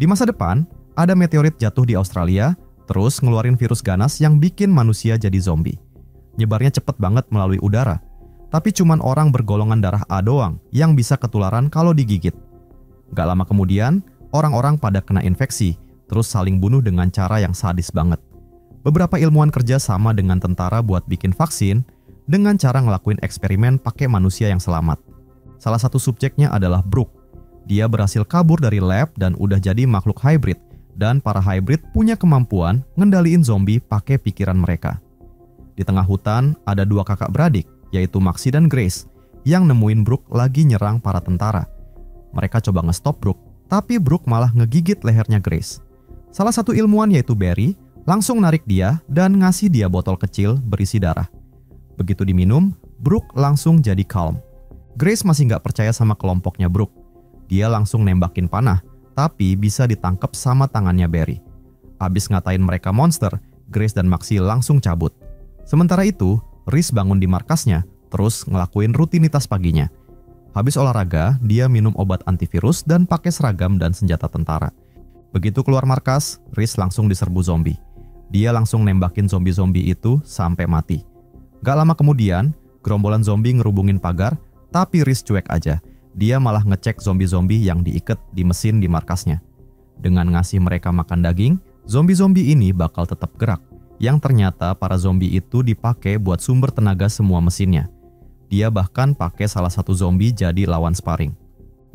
Di masa depan, ada meteorit jatuh di Australia, terus ngeluarin virus ganas yang bikin manusia jadi zombie. Nyebarnya cepet banget melalui udara, tapi cuman orang bergolongan darah A doang yang bisa ketularan kalau digigit. Gak lama kemudian, orang-orang pada kena infeksi, terus saling bunuh dengan cara yang sadis banget. Beberapa ilmuwan kerja sama dengan tentara buat bikin vaksin dengan cara ngelakuin eksperimen pakai manusia yang selamat. Salah satu subjeknya adalah Brooke. Dia berhasil kabur dari lab dan udah jadi makhluk hybrid, dan para hybrid punya kemampuan ngendaliin zombie pakai pikiran mereka. Di tengah hutan ada dua kakak beradik, yaitu Maxi dan Grace, yang nemuin Brooke lagi nyerang para tentara. Mereka coba nge-stop Brooke, tapi Brooke malah ngegigit lehernya Grace. Salah satu ilmuwan yaitu Barry langsung narik dia dan ngasih dia botol kecil berisi darah. Begitu diminum, Brooke langsung jadi calm. Grace masih nggak percaya sama kelompoknya Brooke. Dia langsung nembakin panah, tapi bisa ditangkap sama tangannya Barry. Abis ngatain mereka monster, Grace dan Maxi langsung cabut. Sementara itu, Rhys bangun di markasnya, terus ngelakuin rutinitas paginya. Habis olahraga, dia minum obat antivirus dan pakai seragam dan senjata tentara. Begitu keluar markas, Rhys langsung diserbu zombie. Dia langsung nembakin zombie-zombie itu sampai mati. Gak lama kemudian, gerombolan zombie ngerubungin pagar, tapi Rhys cuek aja. Dia malah ngecek zombie-zombie yang diikat di mesin di markasnya. Dengan ngasih mereka makan daging, zombie-zombie ini bakal tetap gerak. Yang ternyata para zombie itu dipakai buat sumber tenaga semua mesinnya. Dia bahkan pakai salah satu zombie jadi lawan sparring.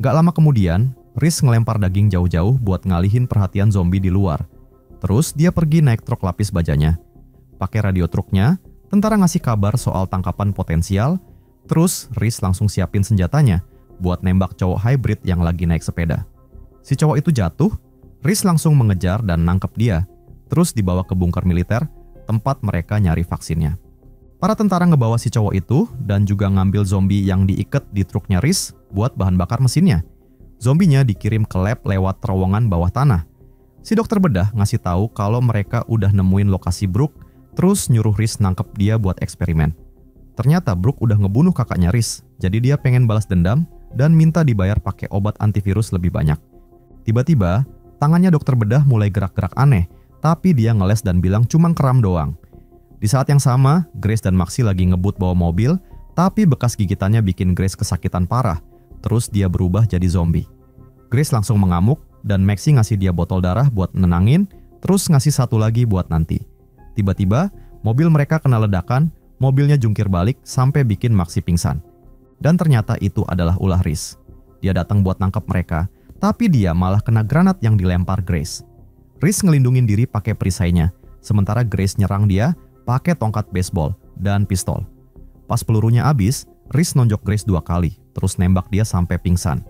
Gak lama kemudian, Rhys ngelempar daging jauh-jauh buat ngalihin perhatian zombie di luar. Terus dia pergi naik truk lapis bajanya. Pakai radio truknya, tentara ngasih kabar soal tangkapan potensial. Terus Rhys langsung siapin senjatanya buat nembak cowok hybrid yang lagi naik sepeda. Si cowok itu jatuh, Rhys langsung mengejar dan nangkep dia, terus dibawa ke bunker militer, tempat mereka nyari vaksinnya. Para tentara ngebawa si cowok itu dan juga ngambil zombie yang diikat di truknya Rhys buat bahan bakar mesinnya. Zombinya dikirim ke lab lewat terowongan bawah tanah. Si dokter bedah ngasih tahu kalau mereka udah nemuin lokasi Brooke, terus nyuruh Rhys nangkep dia buat eksperimen. Ternyata Brooke udah ngebunuh kakaknya Rhys, jadi dia pengen balas dendam dan minta dibayar pakai obat antivirus lebih banyak. Tiba-tiba, tangannya dokter bedah mulai gerak-gerak aneh, tapi dia ngeles dan bilang cuma kram doang. Di saat yang sama, Grace dan Maxi lagi ngebut bawa mobil, tapi bekas gigitannya bikin Grace kesakitan parah, terus dia berubah jadi zombie. Grace langsung mengamuk, dan Maxi ngasih dia botol darah buat nenangin, terus ngasih satu lagi buat nanti. Tiba-tiba, mobil mereka kena ledakan, mobilnya jungkir balik sampai bikin Maxi pingsan. Dan ternyata itu adalah ulah Rhys. Dia datang buat nangkep mereka, tapi dia malah kena granat yang dilempar Grace. Rhys ngelindungin diri pakai perisainya, sementara Grace nyerang dia pakai tongkat baseball dan pistol. Pas pelurunya habis, Rhys nonjok Grace 2 kali, terus nembak dia sampai pingsan.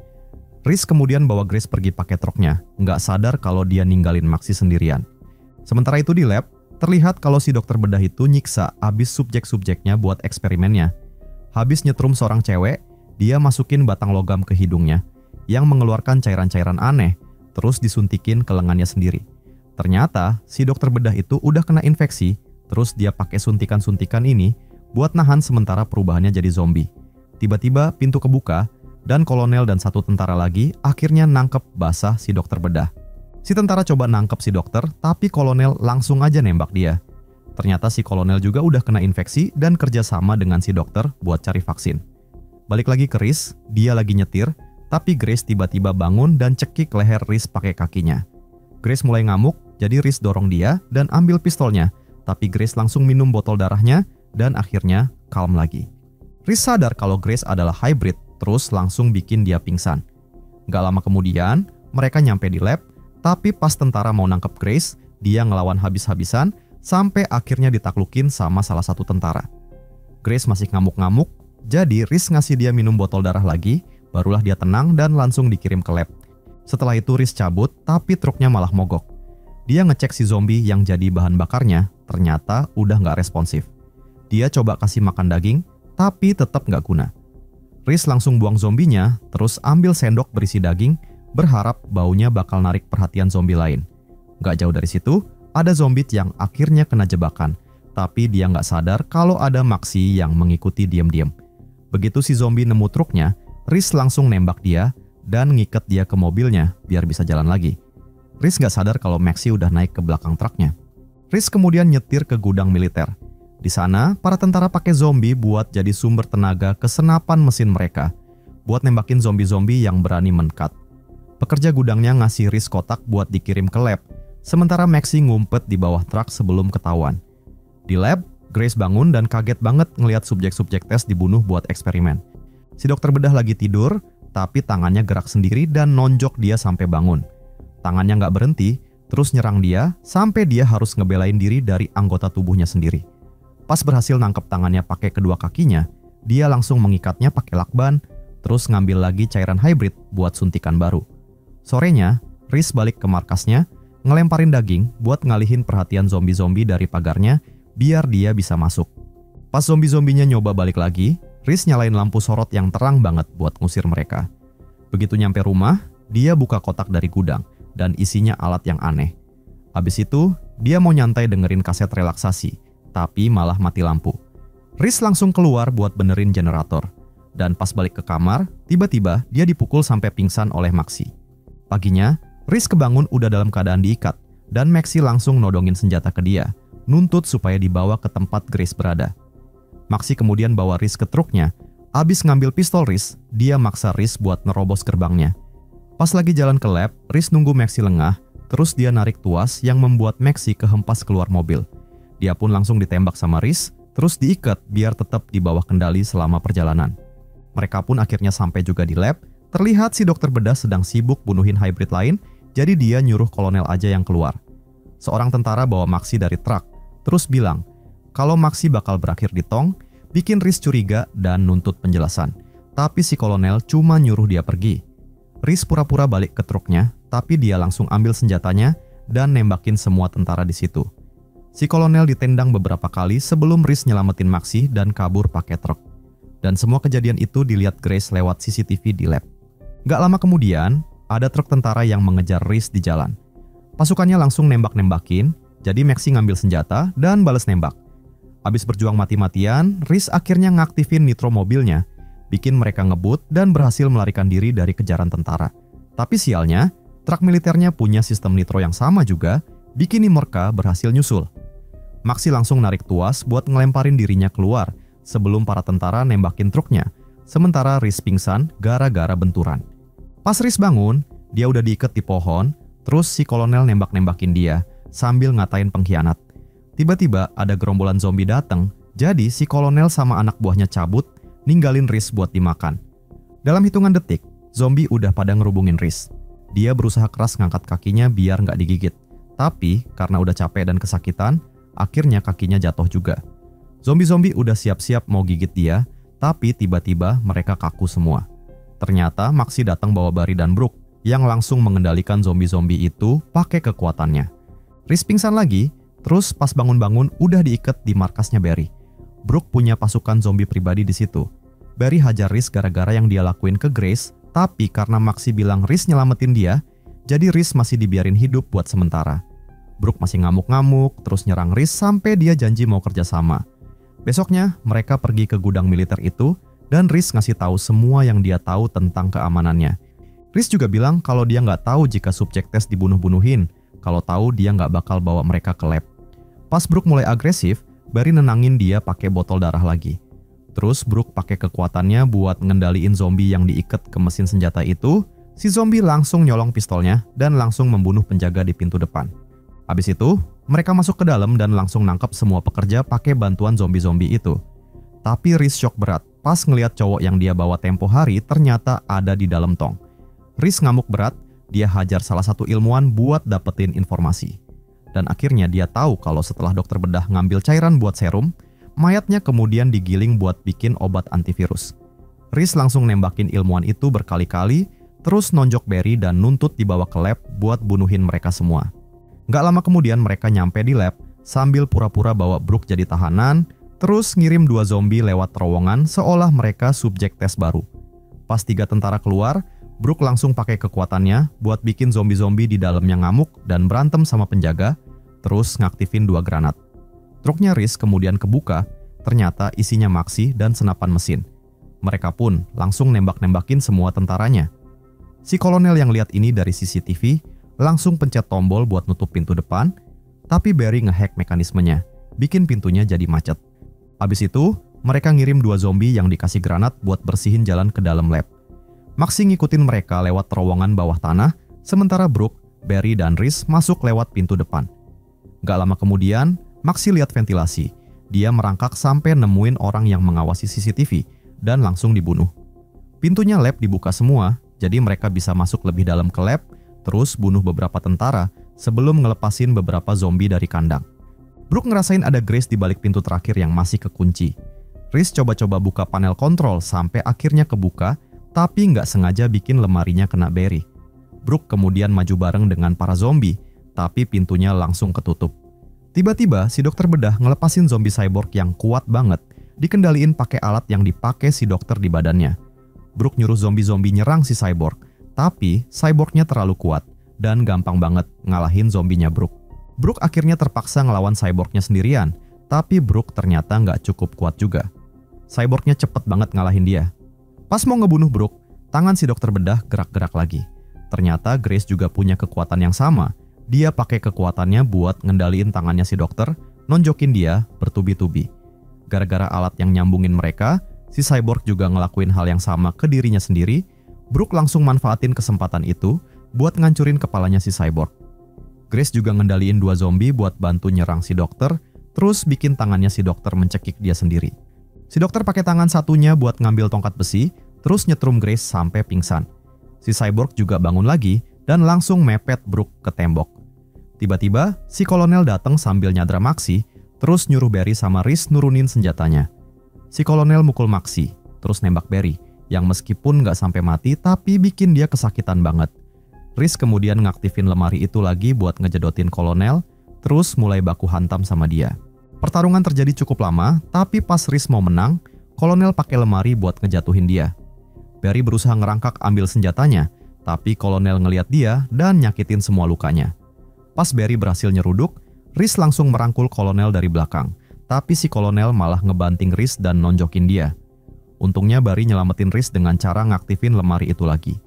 Rhys kemudian bawa Grace pergi pakai truknya, nggak sadar kalau dia ninggalin Maxi sendirian. Sementara itu di lab, terlihat kalau si dokter bedah itu nyiksa abis subjek-subjeknya buat eksperimennya. Habis nyetrum seorang cewek, dia masukin batang logam ke hidungnya yang mengeluarkan cairan-cairan aneh, terus disuntikin ke lengannya sendiri. Ternyata si dokter bedah itu udah kena infeksi, terus dia pakai suntikan-suntikan ini buat nahan sementara perubahannya jadi zombie. Tiba-tiba pintu kebuka dan kolonel dan satu tentara lagi akhirnya nangkep basah si dokter bedah. Si tentara coba nangkep si dokter, tapi kolonel langsung aja nembak dia. Ternyata si kolonel juga udah kena infeksi dan kerjasama dengan si dokter buat cari vaksin. Balik lagi ke Rhys, dia lagi nyetir, tapi Grace tiba-tiba bangun dan cekik leher Rhys pakai kakinya. Grace mulai ngamuk, jadi Rhys dorong dia dan ambil pistolnya, tapi Grace langsung minum botol darahnya dan akhirnya calm lagi. Rhys sadar kalau Grace adalah hybrid, terus langsung bikin dia pingsan. Gak lama kemudian, mereka nyampe di lab, tapi pas tentara mau nangkep Grace, dia ngelawan habis-habisan, sampai akhirnya ditaklukin sama salah satu tentara. Grace masih ngamuk-ngamuk, jadi Rhys ngasih dia minum botol darah lagi, barulah dia tenang dan langsung dikirim ke lab. Setelah itu Rhys cabut, tapi truknya malah mogok. Dia ngecek si zombie yang jadi bahan bakarnya, ternyata udah nggak responsif. Dia coba kasih makan daging, tapi tetap nggak guna. Rhys langsung buang zombinya, terus ambil sendok berisi daging, berharap baunya bakal narik perhatian zombie lain. Nggak jauh dari situ, ada zombie yang akhirnya kena jebakan, tapi dia nggak sadar kalau ada Maxi yang mengikuti diam-diam. Begitu si zombie nemu truknya, Rhys langsung nembak dia dan ngiket dia ke mobilnya biar bisa jalan lagi. Riz nggak sadar kalau Maxi udah naik ke belakang truknya. Riz kemudian nyetir ke gudang militer. Di sana, para tentara pakai zombie buat jadi sumber tenaga ke senapan mesin mereka, buat nembakin zombie-zombie yang berani mendekat. Pekerja gudangnya ngasih Riz kotak buat dikirim ke lab, sementara Maxi ngumpet di bawah truk sebelum ketahuan. Di lab, Grace bangun dan kaget banget ngelihat subjek-subjek tes dibunuh buat eksperimen. Si dokter bedah lagi tidur, tapi tangannya gerak sendiri dan nonjok dia sampai bangun. Tangannya nggak berhenti, terus nyerang dia sampai dia harus ngebelain diri dari anggota tubuhnya sendiri. Pas berhasil nangkep tangannya pakai kedua kakinya, dia langsung mengikatnya pakai lakban, terus ngambil lagi cairan hybrid buat suntikan baru. Sorenya, Riz balik ke markasnya, ngelemparin daging buat ngalihin perhatian zombie-zombie dari pagarnya biar dia bisa masuk. Pas zombie-zombinya nyoba balik lagi, Riz nyalain lampu sorot yang terang banget buat ngusir mereka. Begitu nyampe rumah, dia buka kotak dari gudang dan isinya alat yang aneh. Habis itu, dia mau nyantai dengerin kaset relaksasi, tapi malah mati lampu. Riz langsung keluar buat benerin generator. Dan pas balik ke kamar, tiba-tiba dia dipukul sampai pingsan oleh Maxi. Paginya, Riz kebangun udah dalam keadaan diikat, dan Maxi langsung nodongin senjata ke dia, nuntut supaya dibawa ke tempat Grace berada. Maxi kemudian bawa Riz ke truknya. Abis ngambil pistol Riz, dia maksa Riz buat nerobos gerbangnya. Pas lagi jalan ke lab, Riz nunggu Maxi lengah, terus dia narik tuas yang membuat Maxi kehempas keluar mobil. Dia pun langsung ditembak sama Riz, terus diikat biar tetap di bawah kendali selama perjalanan. Mereka pun akhirnya sampai juga di lab. Terlihat si dokter bedah sedang sibuk bunuhin hybrid lain, jadi dia nyuruh kolonel aja yang keluar. Seorang tentara bawa Maxi dari truk, terus bilang kalau Maxi bakal berakhir di tong, bikin Riz curiga dan nuntut penjelasan. Tapi si kolonel cuma nyuruh dia pergi. Riz pura-pura balik ke truknya, tapi dia langsung ambil senjatanya dan nembakin semua tentara di situ. Si kolonel ditendang beberapa kali sebelum Riz nyelamatin Maxi dan kabur pakai truk. Dan semua kejadian itu dilihat Grace lewat CCTV di lab. Gak lama kemudian, ada truk tentara yang mengejar Riz di jalan. Pasukannya langsung nembak-nembakin, jadi Maxi ngambil senjata dan bales nembak. Habis berjuang mati-matian, Riz akhirnya ngaktifin nitro mobilnya, bikin mereka ngebut dan berhasil melarikan diri dari kejaran tentara. Tapi sialnya, truk militernya punya sistem nitro yang sama juga, bikin mereka berhasil nyusul. Maxi langsung narik tuas buat ngelemparin dirinya keluar sebelum para tentara nembakin truknya, sementara Riz pingsan gara-gara benturan. Pas Riz bangun, dia udah diikat di pohon, terus si kolonel nembak-nembakin dia sambil ngatain pengkhianat. Tiba-tiba ada gerombolan zombie datang, jadi si kolonel sama anak buahnya cabut, ninggalin Riz buat dimakan. Dalam hitungan detik, zombie udah pada ngerubungin Riz. Dia berusaha keras ngangkat kakinya biar nggak digigit. Tapi karena udah capek dan kesakitan, akhirnya kakinya jatuh juga. Zombie-zombie udah siap-siap mau gigit dia, tapi tiba-tiba mereka kaku semua. Ternyata Maxi datang bawa Barry dan Brooke, yang langsung mengendalikan zombie-zombie itu pakai kekuatannya. Riz pingsan lagi, terus pas bangun-bangun udah diikat di markasnya Barry. Brooke punya pasukan zombie pribadi di situ. Barry hajar Riz gara-gara yang dia lakuin ke Grace, tapi karena Maxi bilang Riz nyelamatin dia, jadi Riz masih dibiarin hidup buat sementara. Brooke masih ngamuk-ngamuk, terus nyerang Riz sampai dia janji mau kerjasama. Besoknya, mereka pergi ke gudang militer itu, dan Riz ngasih tahu semua yang dia tahu tentang keamanannya. Riz juga bilang kalau dia nggak tahu jika subjek tes dibunuh-bunuhin, kalau tahu dia nggak bakal bawa mereka ke lab. Pas Brooke mulai agresif, Barry nenangin dia pakai botol darah lagi. Terus Brooke pakai kekuatannya buat ngendaliin zombie yang diikat ke mesin senjata itu. Si zombie langsung nyolong pistolnya dan langsung membunuh penjaga di pintu depan. Habis itu, mereka masuk ke dalam dan langsung nangkep semua pekerja pakai bantuan zombie-zombie itu. Tapi Riz shock berat pas ngelihat cowok yang dia bawa tempo hari ternyata ada di dalam tong. Riz ngamuk berat, dia hajar salah satu ilmuwan buat dapetin informasi. Dan akhirnya dia tahu kalau setelah dokter bedah ngambil cairan buat serum, mayatnya kemudian digiling buat bikin obat antivirus. Riz langsung nembakin ilmuwan itu berkali-kali, terus nonjok Barry dan nuntut dibawa ke lab buat bunuhin mereka semua. Gak lama kemudian mereka nyampe di lab sambil pura-pura bawa Brooke jadi tahanan, terus ngirim 2 zombie lewat terowongan seolah mereka subjek tes baru. Pas 3 tentara keluar, Brooke langsung pakai kekuatannya buat bikin zombie-zombie di dalamnya ngamuk dan berantem sama penjaga, terus ngaktifin 2 granat. Truknya Riz kemudian kebuka, ternyata isinya Maxi dan senapan mesin. Mereka pun langsung nembak-nembakin semua tentaranya. Si kolonel yang lihat ini dari CCTV langsung pencet tombol buat nutup pintu depan, tapi Barry ngehack mekanismenya, bikin pintunya jadi macet. Abis itu, mereka ngirim 2 zombie yang dikasih granat buat bersihin jalan ke dalam lab. Maxi ngikutin mereka lewat terowongan bawah tanah, sementara Brooke, Barry, dan Rhys masuk lewat pintu depan. Gak lama kemudian, Maxi lihat ventilasi. Dia merangkak sampai nemuin orang yang mengawasi CCTV dan langsung dibunuh. Pintunya lab dibuka semua, jadi mereka bisa masuk lebih dalam ke lab, terus bunuh beberapa tentara sebelum ngelepasin beberapa zombie dari kandang. Brooke ngerasain ada Grace di balik pintu terakhir yang masih kekunci. Rhys coba-coba buka panel kontrol sampai akhirnya kebuka, tapi nggak sengaja bikin lemarinya kena Barry. Brooke kemudian maju bareng dengan para zombie, tapi pintunya langsung ketutup. Tiba-tiba si dokter bedah ngelepasin zombie cyborg yang kuat banget, dikendaliin pakai alat yang dipakai si dokter di badannya. Brooke nyuruh zombie-zombie nyerang si cyborg, tapi cyborgnya terlalu kuat dan gampang banget ngalahin zombinya Brooke. Brooke akhirnya terpaksa ngelawan cyborgnya sendirian, tapi Brooke ternyata nggak cukup kuat juga. Cyborgnya cepet banget ngalahin dia. Pas mau ngebunuh Brooke, tangan si dokter bedah gerak-gerak lagi. Ternyata Grace juga punya kekuatan yang sama. Dia pakai kekuatannya buat ngendaliin tangannya si dokter, nonjokin dia bertubi-tubi. Gara-gara alat yang nyambungin mereka, si cyborg juga ngelakuin hal yang sama ke dirinya sendiri. Brooke langsung manfaatin kesempatan itu buat ngancurin kepalanya si cyborg. Grace juga ngendaliin 2 zombie buat bantu nyerang si dokter, terus bikin tangannya si dokter mencekik dia sendiri. Si dokter pakai tangan satunya buat ngambil tongkat besi, terus nyetrum Grace sampai pingsan. Si cyborg juga bangun lagi dan langsung mepet Brooke ke tembok. Tiba-tiba, si kolonel datang sambil nyadra Maxi, terus nyuruh Barry sama Rhys nurunin senjatanya. Si kolonel mukul Maxi, terus nembak Barry, yang meskipun nggak sampai mati tapi bikin dia kesakitan banget. Rhys kemudian ngaktifin lemari itu lagi buat ngejedotin kolonel, terus mulai baku hantam sama dia. Pertarungan terjadi cukup lama, tapi pas Rhys mau menang, kolonel pakai lemari buat ngejatuhin dia. Barry berusaha ngerangkak ambil senjatanya, tapi kolonel ngeliat dia dan nyakitin semua lukanya. Pas Barry berhasil nyeruduk, Rhys langsung merangkul kolonel dari belakang, tapi si kolonel malah ngebanting Rhys dan nonjokin dia. Untungnya Barry nyelamatin Rhys dengan cara ngaktifin lemari itu lagi.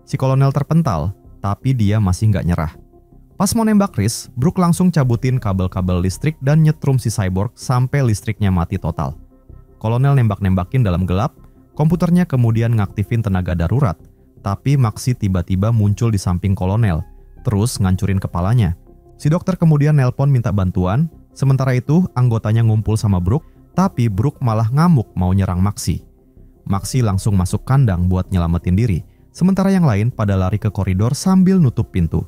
Si kolonel terpental, tapi dia masih nggak nyerah. Pas mau nembak Rhys, Brooke langsung cabutin kabel-kabel listrik dan nyetrum si cyborg sampai listriknya mati total. Kolonel nembak-nembakin dalam gelap, komputernya kemudian ngaktifin tenaga darurat, tapi Maxi tiba-tiba muncul di samping kolonel, terus ngancurin kepalanya. Si dokter kemudian nelpon minta bantuan, sementara itu anggotanya ngumpul sama Brooke, tapi Brooke malah ngamuk mau nyerang Maxi. Maxi langsung masuk kandang buat nyelamatin diri, sementara yang lain pada lari ke koridor sambil nutup pintu.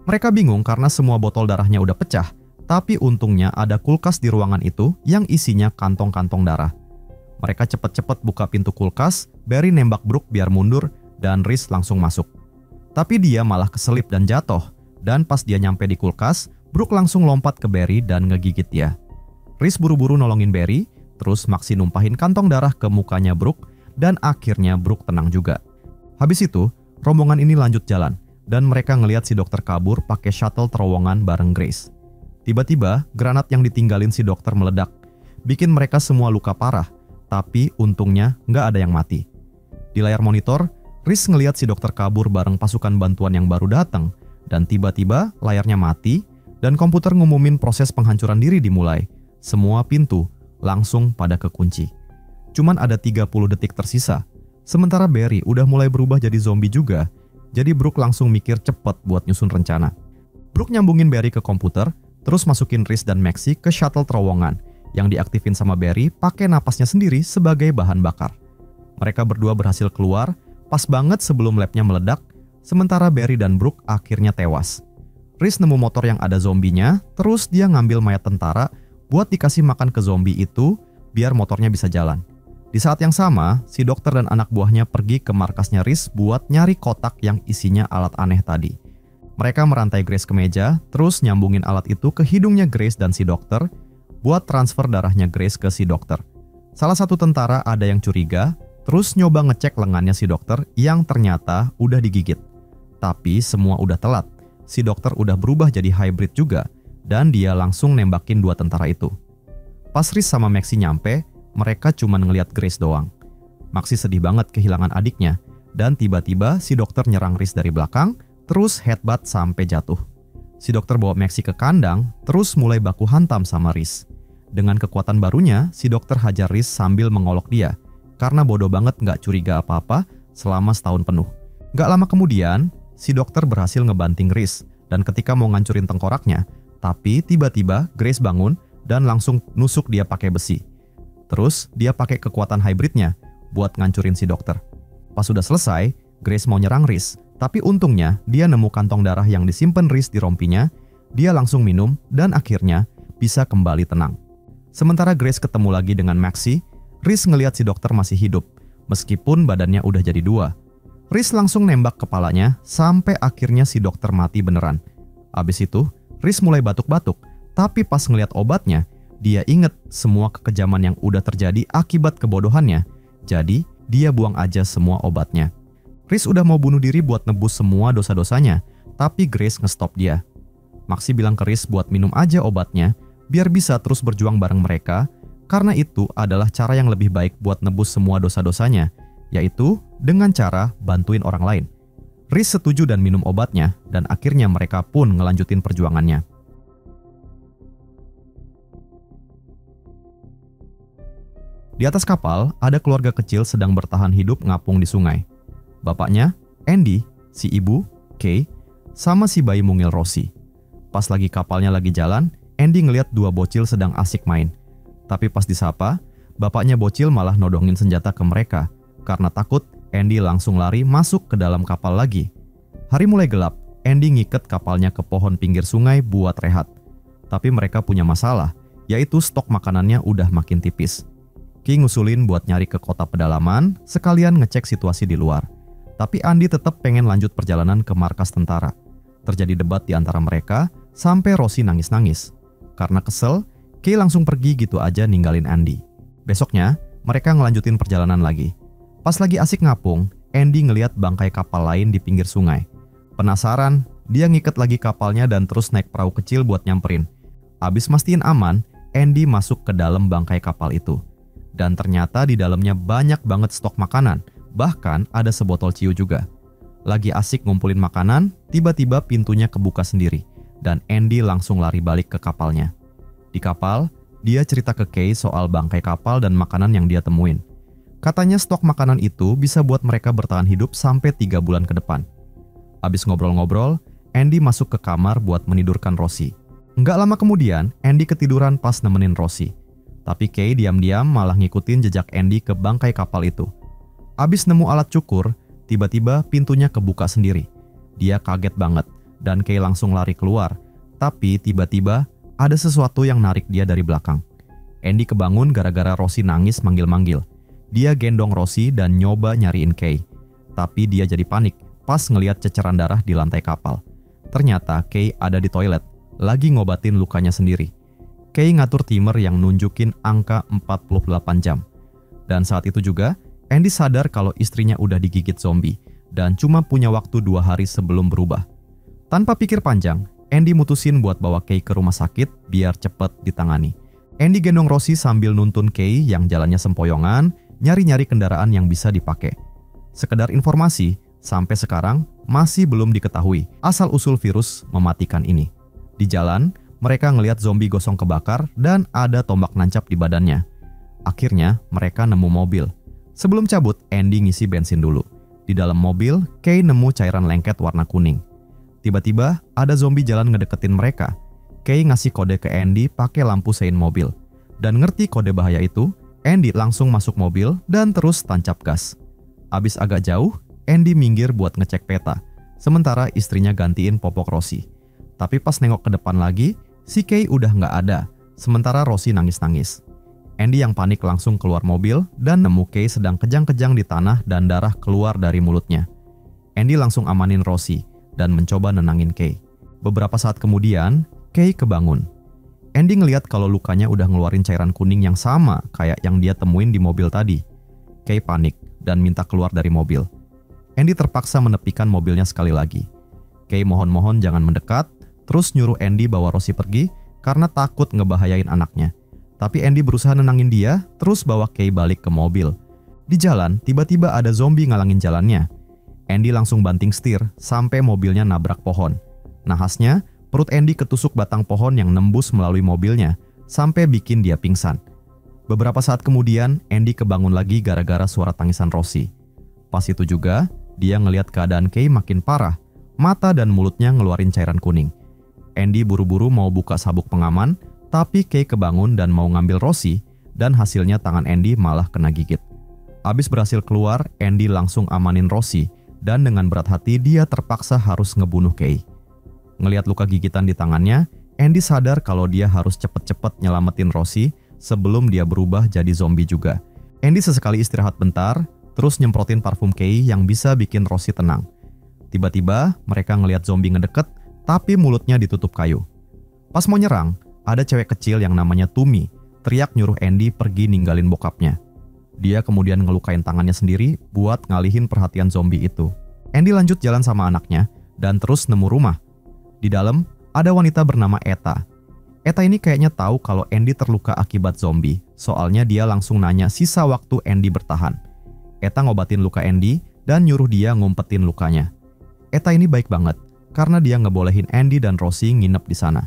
Mereka bingung karena semua botol darahnya udah pecah, tapi untungnya ada kulkas di ruangan itu yang isinya kantong-kantong darah. Mereka cepet-cepet buka pintu kulkas, Barry nembak Brooke biar mundur, dan Rhys langsung masuk. Tapi dia malah keselip dan jatuh, dan pas dia nyampe di kulkas, Brooke langsung lompat ke Barry dan ngegigit dia. Rhys buru-buru nolongin Barry, terus Maxi numpahin kantong darah ke mukanya Brooke, dan akhirnya Brooke tenang juga. Habis itu, rombongan ini lanjut jalan, dan mereka ngelihat si dokter kabur pakai shuttle terowongan bareng Grace. Tiba-tiba, granat yang ditinggalin si dokter meledak, bikin mereka semua luka parah, tapi untungnya nggak ada yang mati. Di layar monitor, Rhys ngelihat si dokter kabur bareng pasukan bantuan yang baru datang, dan tiba-tiba layarnya mati, dan komputer ngumumin proses penghancuran diri dimulai. Semua pintu langsung pada kekunci. Cuman ada 30 detik tersisa, sementara Barry udah mulai berubah jadi zombie juga, jadi Brooke langsung mikir cepet buat nyusun rencana. Brooke nyambungin Barry ke komputer, terus masukin Rhys dan Maxi ke shuttle terowongan, yang diaktifin sama Barry pakai napasnya sendiri sebagai bahan bakar. Mereka berdua berhasil keluar, pas banget sebelum labnya meledak, sementara Barry dan Brooke akhirnya tewas. Rhys nemu motor yang ada zombinya, terus dia ngambil mayat tentara buat dikasih makan ke zombie itu biar motornya bisa jalan. Di saat yang sama, si dokter dan anak buahnya pergi ke markasnya Rhys buat nyari kotak yang isinya alat aneh tadi. Mereka merantai Grace ke meja, terus nyambungin alat itu ke hidungnya Grace dan si dokter buat transfer darahnya Grace ke si dokter. Salah satu tentara ada yang curiga, terus nyoba ngecek lengannya si dokter yang ternyata udah digigit. Tapi semua udah telat. Si dokter udah berubah jadi hybrid juga, dan dia langsung nembakin 2 tentara itu. Pas Rhys sama Maxi nyampe, mereka cuma ngeliat Grace doang. Maxi sedih banget kehilangan adiknya, dan tiba-tiba si dokter nyerang Rhys dari belakang, terus headbutt sampai jatuh. Si dokter bawa Maxi ke kandang, terus mulai baku hantam sama Reese. Dengan kekuatan barunya, si dokter hajar Reese sambil mengolok dia, karena bodoh banget nggak curiga apa-apa selama setahun penuh. Nggak lama kemudian, si dokter berhasil ngebanting Reese, dan ketika mau ngancurin tengkoraknya, tapi tiba-tiba Grace bangun dan langsung nusuk dia pakai besi. Terus dia pakai kekuatan hybridnya buat ngancurin si dokter. Pas sudah selesai, Grace mau nyerang Reese, tapi untungnya dia nemu kantong darah yang disimpan Reese di rompinya. Dia langsung minum dan akhirnya bisa kembali tenang. Sementara Grace ketemu lagi dengan Maxi, Reese ngelihat si dokter masih hidup, meskipun badannya udah jadi dua. Reese langsung nembak kepalanya sampai akhirnya si dokter mati beneran. Abis itu, Reese mulai batuk-batuk, tapi pas ngelihat obatnya, dia inget semua kekejaman yang udah terjadi akibat kebodohannya. Jadi, dia buang aja semua obatnya. Reese udah mau bunuh diri buat nebus semua dosa-dosanya, tapi Grace ngestop dia. Maxi bilang ke Reese buat minum aja obatnya, biar bisa terus berjuang bareng mereka, karena itu adalah cara yang lebih baik buat nebus semua dosa-dosanya, yaitu dengan cara bantuin orang lain. Reese setuju dan minum obatnya, dan akhirnya mereka pun ngelanjutin perjuangannya. Di atas kapal, ada keluarga kecil sedang bertahan hidup ngapung di sungai. Bapaknya, Andy, si ibu, Kay, sama si bayi mungil Rosie. Pas lagi kapalnya lagi jalan, Andy ngeliat dua bocil sedang asik main. Tapi pas disapa, bapaknya bocil malah nodongin senjata ke mereka. Karena takut, Andy langsung lari masuk ke dalam kapal lagi. Hari mulai gelap, Andy ngiket kapalnya ke pohon pinggir sungai buat rehat. Tapi mereka punya masalah, yaitu stok makanannya udah makin tipis. Kay ngusulin buat nyari ke kota pedalaman, sekalian ngecek situasi di luar. Tapi Andy tetap pengen lanjut perjalanan ke markas tentara. Terjadi debat di antara mereka, sampai Rosie nangis-nangis. Karena kesel, Kay langsung pergi gitu aja ninggalin Andy. Besoknya, mereka ngelanjutin perjalanan lagi. Pas lagi asik ngapung, Andy ngeliat bangkai kapal lain di pinggir sungai. Penasaran, dia ngiket lagi kapalnya dan terus naik perahu kecil buat nyamperin. Abis mastiin aman, Andy masuk ke dalam bangkai kapal itu. Dan ternyata di dalamnya banyak banget stok makanan, bahkan ada sebotol ciu juga. Lagi asik ngumpulin makanan, tiba-tiba pintunya kebuka sendiri. Dan Andy langsung lari balik ke kapalnya. Di kapal, dia cerita ke Kay soal bangkai kapal dan makanan yang dia temuin. Katanya stok makanan itu bisa buat mereka bertahan hidup sampai 3 bulan ke depan. Abis ngobrol-ngobrol, Andy masuk ke kamar buat menidurkan Rosie. Nggak lama kemudian, Andy ketiduran pas nemenin Rosie. Tapi Kay diam-diam malah ngikutin jejak Andy ke bangkai kapal itu. Abis nemu alat cukur, tiba-tiba pintunya kebuka sendiri. Dia kaget banget. Dan Kay langsung lari keluar, tapi tiba-tiba ada sesuatu yang narik dia dari belakang. Andy kebangun gara-gara Rosie nangis manggil-manggil. Dia gendong Rosie dan nyoba nyariin Kay. Tapi dia jadi panik pas ngeliat ceceran darah di lantai kapal. Ternyata Kay ada di toilet, lagi ngobatin lukanya sendiri. Kay ngatur timer yang nunjukin angka 48 jam. Dan saat itu juga, Andy sadar kalau istrinya udah digigit zombie dan cuma punya waktu 2 hari sebelum berubah. Tanpa pikir panjang, Andy mutusin buat bawa Kay ke rumah sakit biar cepet ditangani. Andy gendong Rosie sambil nuntun Kay yang jalannya sempoyongan, nyari-nyari kendaraan yang bisa dipakai. Sekedar informasi, sampai sekarang masih belum diketahui asal-usul virus mematikan ini. Di jalan, mereka ngelihat zombie gosong kebakar dan ada tombak nancap di badannya. Akhirnya, mereka nemu mobil. Sebelum cabut, Andy ngisi bensin dulu. Di dalam mobil, Kay nemu cairan lengket warna kuning. Tiba-tiba, ada zombie jalan ngedeketin mereka. Kay ngasih kode ke Andy pakai lampu sein mobil. Dan ngerti kode bahaya itu, Andy langsung masuk mobil dan terus tancap gas. Abis agak jauh, Andy minggir buat ngecek peta. Sementara istrinya gantiin popok Rosie. Tapi pas nengok ke depan lagi, si Kay udah nggak ada. Sementara Rosie nangis-nangis. Andy yang panik langsung keluar mobil dan nemu Kay sedang kejang-kejang di tanah dan darah keluar dari mulutnya. Andy langsung amanin Rosie dan mencoba nenangin Kay. Beberapa saat kemudian, Kay kebangun. Andy ngeliat kalau lukanya udah ngeluarin cairan kuning yang sama kayak yang dia temuin di mobil tadi. Kay panik dan minta keluar dari mobil. Andy terpaksa menepikan mobilnya sekali lagi. Kay mohon-mohon jangan mendekat, terus nyuruh Andy bawa Rosie pergi karena takut ngebahayain anaknya. Tapi Andy berusaha nenangin dia, terus bawa Kay balik ke mobil. Di jalan, tiba-tiba ada zombie ngalangin jalannya. Andy langsung banting setir sampai mobilnya nabrak pohon. Nahasnya, perut Andy ketusuk batang pohon yang nembus melalui mobilnya sampai bikin dia pingsan. Beberapa saat kemudian, Andy kebangun lagi gara-gara suara tangisan Rosie. Pas itu juga, dia ngelihat keadaan Kay makin parah, mata dan mulutnya ngeluarin cairan kuning. Andy buru-buru mau buka sabuk pengaman, tapi Kay kebangun dan mau ngambil Rosie, dan hasilnya tangan Andy malah kena gigit. Abis berhasil keluar, Andy langsung amanin Rosie, dan dengan berat hati dia terpaksa harus ngebunuh Kay. Ngelihat luka gigitan di tangannya, Andy sadar kalau dia harus cepet-cepet nyelamatin Rosie sebelum dia berubah jadi zombie juga. Andy sesekali istirahat bentar, terus nyemprotin parfum Kay yang bisa bikin Rosie tenang. Tiba-tiba mereka ngelihat zombie ngedeket, tapi mulutnya ditutup kayu. Pas mau nyerang, ada cewek kecil yang namanya Tumi teriak nyuruh Andy pergi ninggalin bokapnya. Dia kemudian ngelukain tangannya sendiri buat ngalihin perhatian zombie itu. Andy lanjut jalan sama anaknya dan terus nemu rumah. Di dalam ada wanita bernama Eta. Eta ini kayaknya tahu kalau Andy terluka akibat zombie, soalnya dia langsung nanya sisa waktu Andy bertahan. Eta ngobatin luka Andy dan nyuruh dia ngumpetin lukanya. Eta ini baik banget karena dia ngebolehin Andy dan Rosie nginep di sana.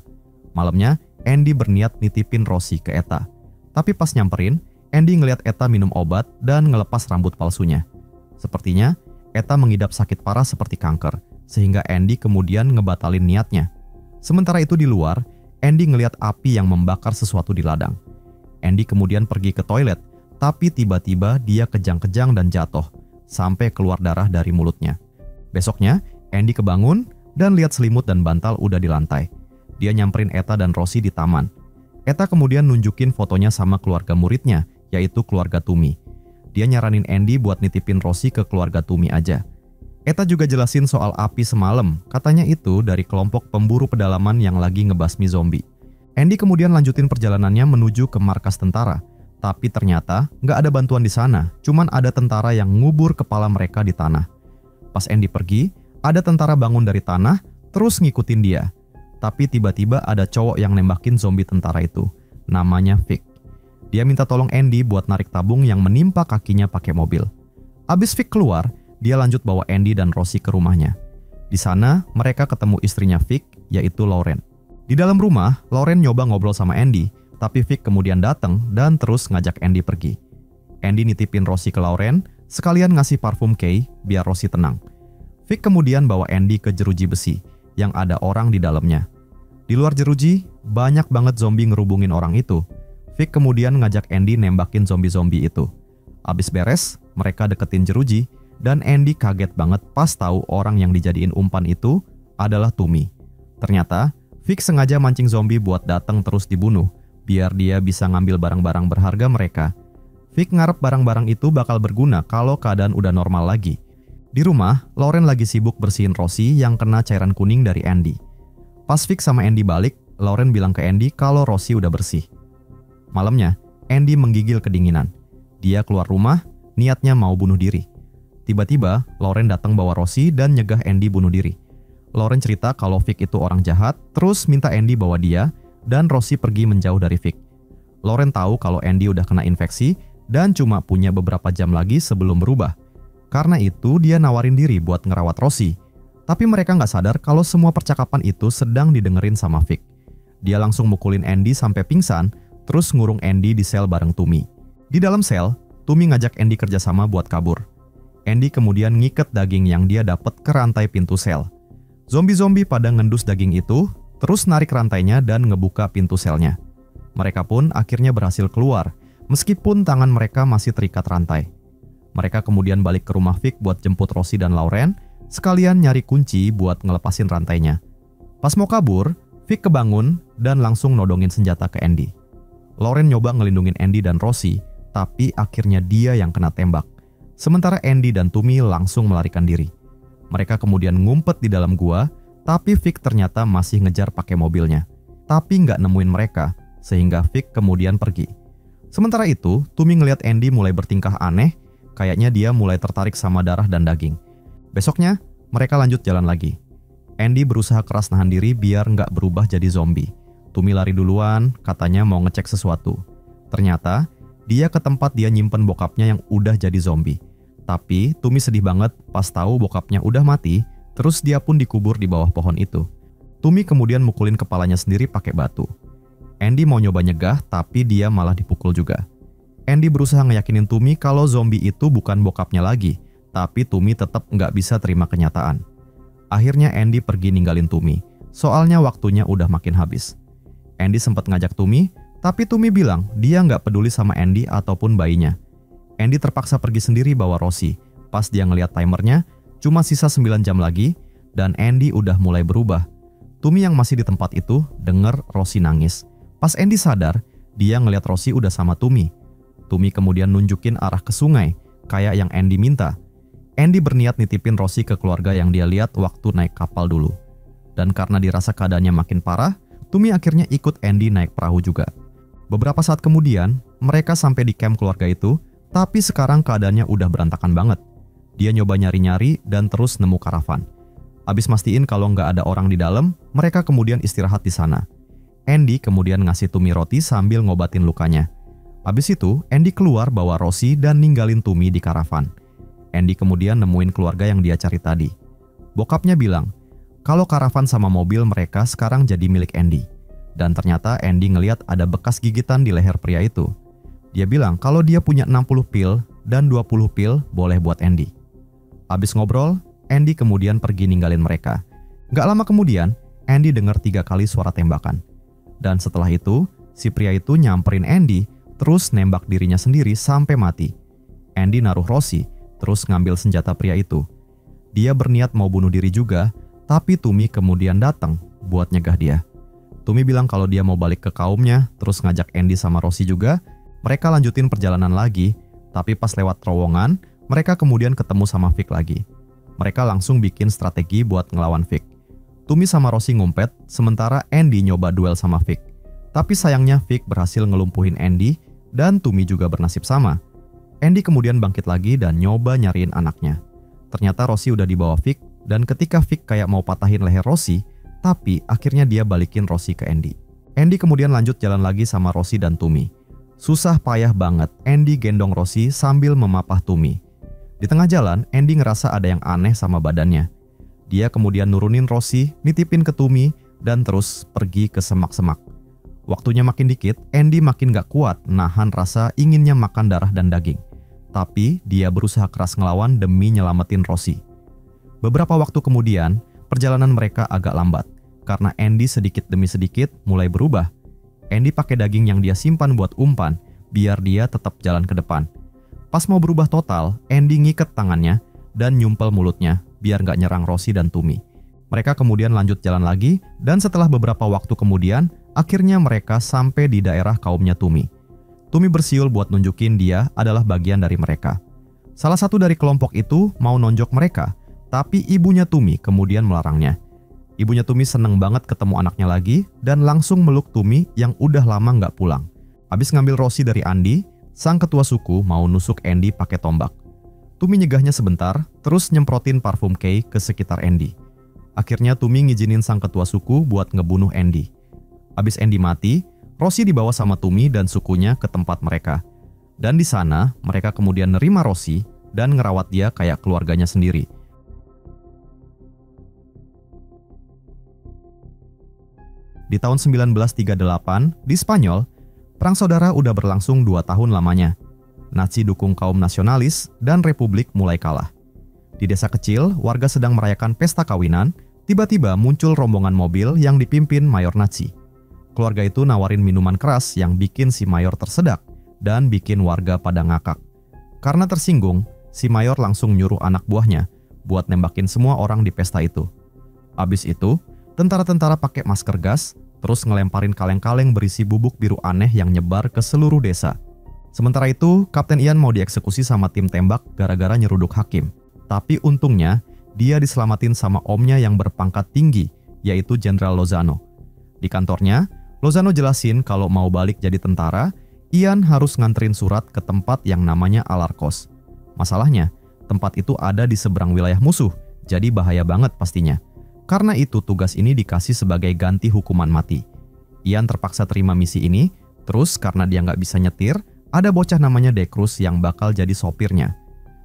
Malamnya, Andy berniat nitipin Rosie ke Eta. Tapi pas nyamperin, Andy ngeliat Eta minum obat dan ngelepas rambut palsunya. Sepertinya, Eta mengidap sakit parah seperti kanker, sehingga Andy kemudian ngebatalin niatnya. Sementara itu di luar, Andy ngeliat api yang membakar sesuatu di ladang. Andy kemudian pergi ke toilet, tapi tiba-tiba dia kejang-kejang dan jatuh, sampai keluar darah dari mulutnya. Besoknya, Andy kebangun dan lihat selimut dan bantal udah di lantai. Dia nyamperin Eta dan Rosie di taman. Eta kemudian nunjukin fotonya sama keluarga muridnya, yaitu keluarga Tumi. Dia nyaranin Andy buat nitipin Rosie ke keluarga Tumi aja. Eta juga jelasin soal api semalam, katanya itu dari kelompok pemburu pedalaman yang lagi ngebasmi zombie. Andy kemudian lanjutin perjalanannya menuju ke markas tentara, tapi ternyata nggak ada bantuan di sana, cuman ada tentara yang ngubur kepala mereka di tanah. Pas Andy pergi, ada tentara bangun dari tanah, terus ngikutin dia. Tapi tiba-tiba ada cowok yang nembakin zombie tentara itu, namanya Vic. Dia minta tolong Andy buat narik tabung yang menimpa kakinya pakai mobil. Abis Vic keluar, dia lanjut bawa Andy dan Rosie ke rumahnya. Di sana, mereka ketemu istrinya Vic, yaitu Lauren. Di dalam rumah, Lauren nyoba ngobrol sama Andy, tapi Vic kemudian datang dan terus ngajak Andy pergi. Andy nitipin Rosie ke Lauren, sekalian ngasih parfum Kay biar Rosie tenang. Vic kemudian bawa Andy ke jeruji besi, yang ada orang di dalamnya. Di luar jeruji, banyak banget zombie ngerubungin orang itu. Vic kemudian ngajak Andy nembakin zombie-zombie itu. Abis beres, mereka deketin jeruji, dan Andy kaget banget pas tahu orang yang dijadiin umpan itu adalah Tumi. Ternyata, Vic sengaja mancing zombie buat datang terus dibunuh, biar dia bisa ngambil barang-barang berharga mereka. Vic ngarep barang-barang itu bakal berguna kalau keadaan udah normal lagi. Di rumah, Lauren lagi sibuk bersihin Rosie yang kena cairan kuning dari Andy. Pas Vic sama Andy balik, Lauren bilang ke Andy kalau Rosie udah bersih. Malamnya, Andy menggigil kedinginan. Dia keluar rumah, niatnya mau bunuh diri. Tiba-tiba, Lauren datang bawa Rosie dan nyegah Andy bunuh diri. Lauren cerita kalau Vic itu orang jahat, terus minta Andy bawa dia, dan Rosie pergi menjauh dari Vic. Lauren tahu kalau Andy udah kena infeksi, dan cuma punya beberapa jam lagi sebelum berubah. Karena itu, dia nawarin diri buat ngerawat Rosie. Tapi mereka nggak sadar kalau semua percakapan itu sedang didengerin sama Vic. Dia langsung mukulin Andy sampai pingsan, terus ngurung Andy di sel bareng Tumi. Di dalam sel, Tumi ngajak Andy kerjasama buat kabur. Andy kemudian ngiket daging yang dia dapat ke rantai pintu sel. Zombie-zombie pada ngendus daging itu, terus narik rantainya dan ngebuka pintu selnya. Mereka pun akhirnya berhasil keluar, meskipun tangan mereka masih terikat rantai. Mereka kemudian balik ke rumah Vic buat jemput Rosie dan Lauren, sekalian nyari kunci buat ngelepasin rantainya. Pas mau kabur, Vic kebangun dan langsung nodongin senjata ke Andy. Lauren nyoba ngelindungin Andy dan Rosie, tapi akhirnya dia yang kena tembak. Sementara Andy dan Tumi langsung melarikan diri. Mereka kemudian ngumpet di dalam gua, tapi Vic ternyata masih ngejar pakai mobilnya. Tapi nggak nemuin mereka, sehingga Vic kemudian pergi. Sementara itu, Tumi ngeliat Andy mulai bertingkah aneh, kayaknya dia mulai tertarik sama darah dan daging. Besoknya, mereka lanjut jalan lagi. Andy berusaha keras nahan diri biar nggak berubah jadi zombie. Tumi lari duluan, katanya mau ngecek sesuatu. Ternyata, dia ke tempat dia nyimpen bokapnya yang udah jadi zombie. Tapi Tumi sedih banget pas tahu bokapnya udah mati, terus dia pun dikubur di bawah pohon itu. Tumi kemudian mukulin kepalanya sendiri pakai batu. Andy mau nyoba nyegah, tapi dia malah dipukul juga. Andy berusaha ngeyakinin Tumi kalau zombie itu bukan bokapnya lagi, tapi Tumi tetap nggak bisa terima kenyataan. Akhirnya Andy pergi ninggalin Tumi, soalnya waktunya udah makin habis. Andy sempat ngajak Tumi, tapi Tumi bilang dia nggak peduli sama Andy ataupun bayinya. Andy terpaksa pergi sendiri bawa Rosie. Pas dia ngeliat timernya, cuma sisa 9 jam lagi, dan Andy udah mulai berubah. Tumi yang masih di tempat itu denger Rosie nangis. Pas Andy sadar, dia ngeliat Rosie udah sama Tumi. Tumi kemudian nunjukin arah ke sungai, kayak yang Andy minta. Andy berniat nitipin Rosie ke keluarga yang dia lihat waktu naik kapal dulu. Dan karena dirasa keadaannya makin parah, Tumi akhirnya ikut Andy naik perahu juga. Beberapa saat kemudian, mereka sampai di camp keluarga itu, tapi sekarang keadaannya udah berantakan banget. Dia nyoba nyari-nyari dan terus nemu karavan. Abis mastiin kalau nggak ada orang di dalam, mereka kemudian istirahat di sana. Andy kemudian ngasih Tumi roti sambil ngobatin lukanya. Abis itu, Andy keluar bawa Rosie dan ninggalin Tumi di karavan. Andy kemudian nemuin keluarga yang dia cari tadi. Bokapnya bilang, kalau karavan sama mobil mereka sekarang jadi milik Andy. Dan ternyata Andy ngeliat ada bekas gigitan di leher pria itu. Dia bilang kalau dia punya 60 pil dan 20 pil boleh buat Andy. Abis ngobrol, Andy kemudian pergi ninggalin mereka. Gak lama kemudian, Andy dengar 3 kali suara tembakan. Dan setelah itu, si pria itu nyamperin Andy, terus nembak dirinya sendiri sampai mati. Andy naruh Rosie, terus ngambil senjata pria itu. Dia berniat mau bunuh diri juga, tapi Tumi kemudian datang buat nyegah dia. Tumi bilang kalau dia mau balik ke kaumnya, terus ngajak Andy sama Rosie juga. Mereka lanjutin perjalanan lagi, tapi pas lewat terowongan, mereka kemudian ketemu sama Vic lagi. Mereka langsung bikin strategi buat ngelawan Vic. Tumi sama Rosie ngumpet, sementara Andy nyoba duel sama Vic. Tapi sayangnya Vic berhasil ngelumpuhin Andy, dan Tumi juga bernasib sama. Andy kemudian bangkit lagi dan nyoba nyariin anaknya. Ternyata Rosie udah dibawa Vic, dan ketika Vic kayak mau patahin leher Rosie, tapi akhirnya dia balikin Rosie ke Andy. Andy kemudian lanjut jalan lagi sama Rosie dan Tumi. Susah payah banget, Andy gendong Rosie sambil memapah Tumi. Di tengah jalan, Andy ngerasa ada yang aneh sama badannya. Dia kemudian nurunin Rosie, nitipin ke Tumi, dan terus pergi ke semak-semak. Waktunya makin dikit, Andy makin gak kuat nahan rasa inginnya makan darah dan daging. Tapi dia berusaha keras ngelawan demi nyelamatin Rosie. Beberapa waktu kemudian, perjalanan mereka agak lambat, karena Andy sedikit demi sedikit mulai berubah. Andy pakai daging yang dia simpan buat umpan, biar dia tetap jalan ke depan. Pas mau berubah total, Andy ngiket tangannya dan nyumpel mulutnya biar gak nyerang Rosie dan Tumi. Mereka kemudian lanjut jalan lagi, dan setelah beberapa waktu kemudian, akhirnya mereka sampai di daerah kaumnya Tumi. Tumi bersiul buat nunjukin dia adalah bagian dari mereka. Salah satu dari kelompok itu mau nonjok mereka, tapi ibunya Tumi kemudian melarangnya. Ibunya Tumi seneng banget ketemu anaknya lagi dan langsung meluk Tumi yang udah lama gak pulang. Habis ngambil Rosie dari Andy, sang ketua suku mau nusuk Andy pakai tombak. Tumi nyegahnya sebentar, terus nyemprotin parfum Kay ke sekitar Andy. Akhirnya Tumi ngizinin sang ketua suku buat ngebunuh Andy. Habis Andy mati, Rosie dibawa sama Tumi dan sukunya ke tempat mereka. Dan di sana, mereka kemudian nerima Rosie dan ngerawat dia kayak keluarganya sendiri. Di tahun 1938, di Spanyol, Perang Saudara udah berlangsung 2 tahun lamanya. Nazi dukung kaum nasionalis dan Republik mulai kalah. Di desa kecil, warga sedang merayakan pesta kawinan, tiba-tiba muncul rombongan mobil yang dipimpin mayor Nazi. Keluarga itu nawarin minuman keras yang bikin si mayor tersedak dan bikin warga pada ngakak. Karena tersinggung, si mayor langsung nyuruh anak buahnya buat nembakin semua orang di pesta itu. Abis itu, tentara-tentara pakai masker gas, terus ngelemparin kaleng-kaleng berisi bubuk biru aneh yang nyebar ke seluruh desa. Sementara itu, Kapten Ian mau dieksekusi sama tim tembak gara-gara nyeruduk hakim. Tapi untungnya, dia diselamatin sama omnya yang berpangkat tinggi, yaitu Jenderal Lozano. Di kantornya, Lozano jelasin kalau mau balik jadi tentara, Ian harus nganterin surat ke tempat yang namanya Alarcos. Masalahnya, tempat itu ada di seberang wilayah musuh, jadi bahaya banget pastinya. Karena itu tugas ini dikasih sebagai ganti hukuman mati. Ian terpaksa terima misi ini, terus karena dia nggak bisa nyetir, ada bocah namanya De Cruz yang bakal jadi sopirnya.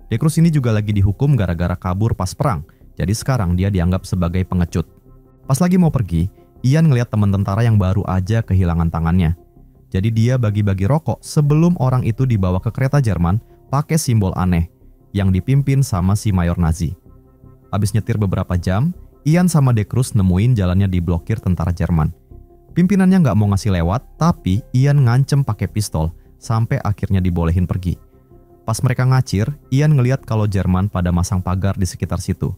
Dekrus ini juga lagi dihukum gara-gara kabur pas perang, jadi sekarang dia dianggap sebagai pengecut. Pas lagi mau pergi, Ian ngeliat teman tentara yang baru aja kehilangan tangannya. Jadi dia bagi-bagi rokok sebelum orang itu dibawa ke kereta Jerman pakai simbol aneh yang dipimpin sama si mayor Nazi. Abis nyetir beberapa jam, Ian sama Dekrus nemuin jalannya diblokir tentara Jerman. Pimpinannya nggak mau ngasih lewat, tapi Ian ngancem pakai pistol sampai akhirnya dibolehin pergi. Pas mereka ngacir, Ian ngeliat kalau Jerman pada masang pagar di sekitar situ.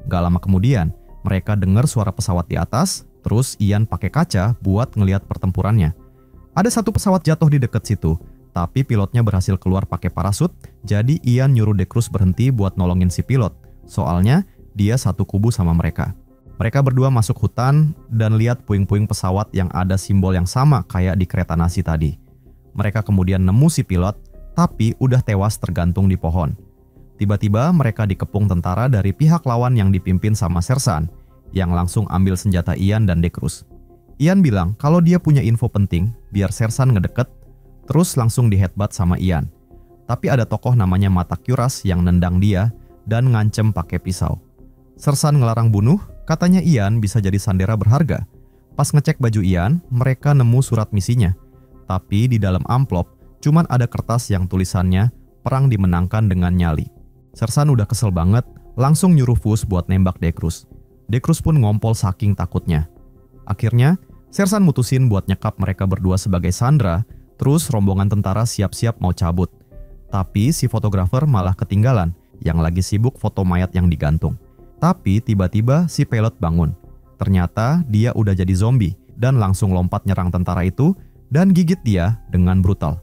Gak lama kemudian, mereka dengar suara pesawat di atas, terus Ian pakai kaca buat ngeliat pertempurannya. Ada satu pesawat jatuh di dekat situ, tapi pilotnya berhasil keluar pakai parasut, jadi Ian nyuruh Dekrus berhenti buat nolongin si pilot. Soalnya, dia satu kubu sama mereka. Mereka berdua masuk hutan dan lihat puing-puing pesawat yang ada simbol yang sama kayak di kereta Nazi tadi. Mereka kemudian nemu si pilot, tapi udah tewas tergantung di pohon. Tiba-tiba mereka dikepung tentara dari pihak lawan yang dipimpin sama Sersan, yang langsung ambil senjata Ian dan Dekrus. Ian bilang kalau dia punya info penting biar Sersan ngedeket, terus langsung di-headbutt sama Ian. Tapi ada tokoh namanya Mata Kyuras yang nendang dia dan ngancem pakai pisau. Sersan ngelarang bunuh, katanya Ian bisa jadi sandera berharga. Pas ngecek baju Ian, mereka nemu surat misinya. Tapi di dalam amplop, cuman ada kertas yang tulisannya perang dimenangkan dengan nyali. Sersan udah kesel banget, langsung nyuruh Fus buat nembak Dekrus. Dekrus pun ngompol saking takutnya. Akhirnya, Sersan mutusin buat nyekap mereka berdua sebagai sandera, terus rombongan tentara siap-siap mau cabut. Tapi si fotografer malah ketinggalan, yang lagi sibuk foto mayat yang digantung. Tapi tiba-tiba si pilot bangun. Ternyata dia udah jadi zombie dan langsung lompat nyerang tentara itu dan gigit dia dengan brutal.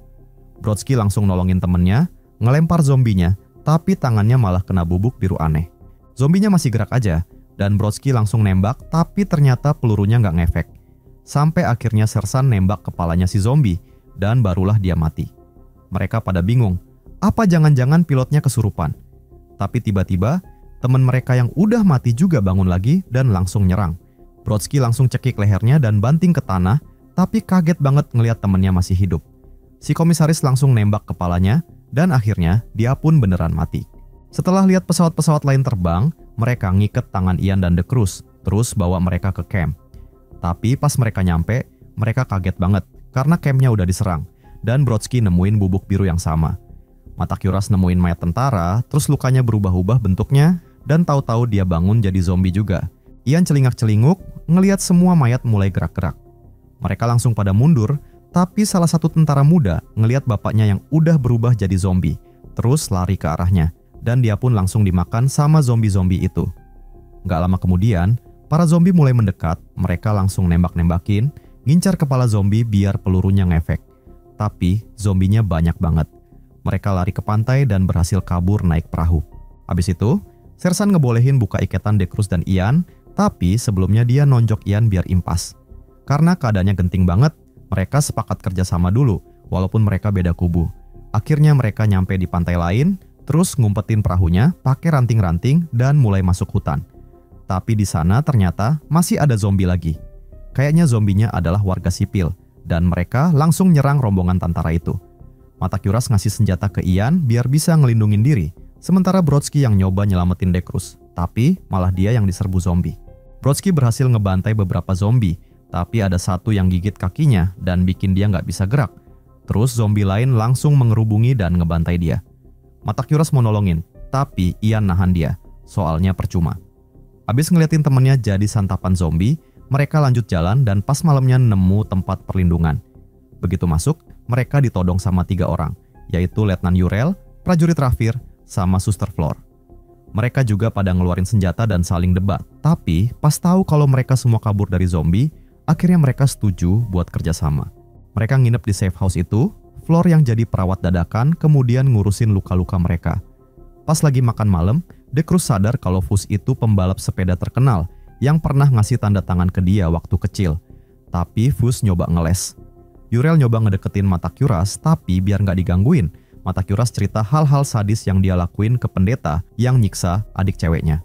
Brodsky langsung nolongin temennya, ngelempar zombinya, tapi tangannya malah kena bubuk biru aneh. Zombinya masih gerak aja, dan Brodsky langsung nembak, tapi ternyata pelurunya nggak ngefek. Sampai akhirnya Sersan nembak kepalanya si zombie, dan barulah dia mati. Mereka pada bingung, apa jangan-jangan pilotnya kesurupan? Tapi tiba-tiba, teman mereka yang udah mati juga bangun lagi dan langsung nyerang. Brodsky langsung cekik lehernya dan banting ke tanah, tapi kaget banget ngelihat temennya masih hidup. Si komisaris langsung nembak kepalanya, dan akhirnya dia pun beneran mati. Setelah lihat pesawat-pesawat lain terbang, mereka ngiket tangan Ian dan Dekrus, terus bawa mereka ke camp. Tapi pas mereka nyampe, mereka kaget banget, karena campnya udah diserang, dan Brodsky nemuin bubuk biru yang sama. Mata Kyuras nemuin mayat tentara, terus lukanya berubah-ubah bentuknya, dan tahu-tahu dia bangun jadi zombie juga. Ian celingak-celinguk, ngelihat semua mayat mulai gerak-gerak. Mereka langsung pada mundur, tapi salah satu tentara muda ngelihat bapaknya yang udah berubah jadi zombie, terus lari ke arahnya, dan dia pun langsung dimakan sama zombie-zombie itu. Gak lama kemudian, para zombie mulai mendekat, mereka langsung nembak-nembakin, ngincar kepala zombie biar pelurunya ngefek. Tapi zombinya banyak banget. Mereka lari ke pantai dan berhasil kabur naik perahu. Habis itu, Sersan ngebolehin buka iketan Dekrus dan Ian, tapi sebelumnya dia nonjok Ian biar impas. Karena keadaannya genting banget, mereka sepakat kerjasama dulu, walaupun mereka beda kubu. Akhirnya mereka nyampe di pantai lain, terus ngumpetin perahunya pakai ranting-ranting dan mulai masuk hutan. Tapi di sana ternyata masih ada zombie lagi. Kayaknya zombinya adalah warga sipil, dan mereka langsung nyerang rombongan tentara itu. Mata Kyuras ngasih senjata ke Ian biar bisa ngelindungin diri, sementara Brodsky yang nyoba nyelamatin Dekrus, tapi malah dia yang diserbu zombie. Brodsky berhasil ngebantai beberapa zombie, tapi ada satu yang gigit kakinya dan bikin dia nggak bisa gerak. Terus zombie lain langsung mengerubungi dan ngebantai dia. Mata Kyuras mau nolongin, tapi Ian nahan dia, soalnya percuma. Abis ngeliatin temennya jadi santapan zombie, mereka lanjut jalan dan pas malamnya nemu tempat perlindungan. Begitu masuk, mereka ditodong sama 3 orang, yaitu Letnan Yurel, prajurit Rafir, sama Suster Flor. Mereka juga pada ngeluarin senjata dan saling debat, tapi pas tahu kalau mereka semua kabur dari zombie, akhirnya mereka setuju buat kerjasama. Mereka nginep di safe house itu, Flor yang jadi perawat dadakan kemudian ngurusin luka-luka mereka. Pas lagi makan malam, Dekrus sadar kalau Fus itu pembalap sepeda terkenal yang pernah ngasih tanda tangan ke dia waktu kecil. Tapi Fus nyoba ngeles. Yurel nyoba ngedeketin Mata Kyuras, tapi biar nggak digangguin, Mata Kyuras cerita hal-hal sadis yang dia lakuin ke pendeta yang nyiksa adik ceweknya.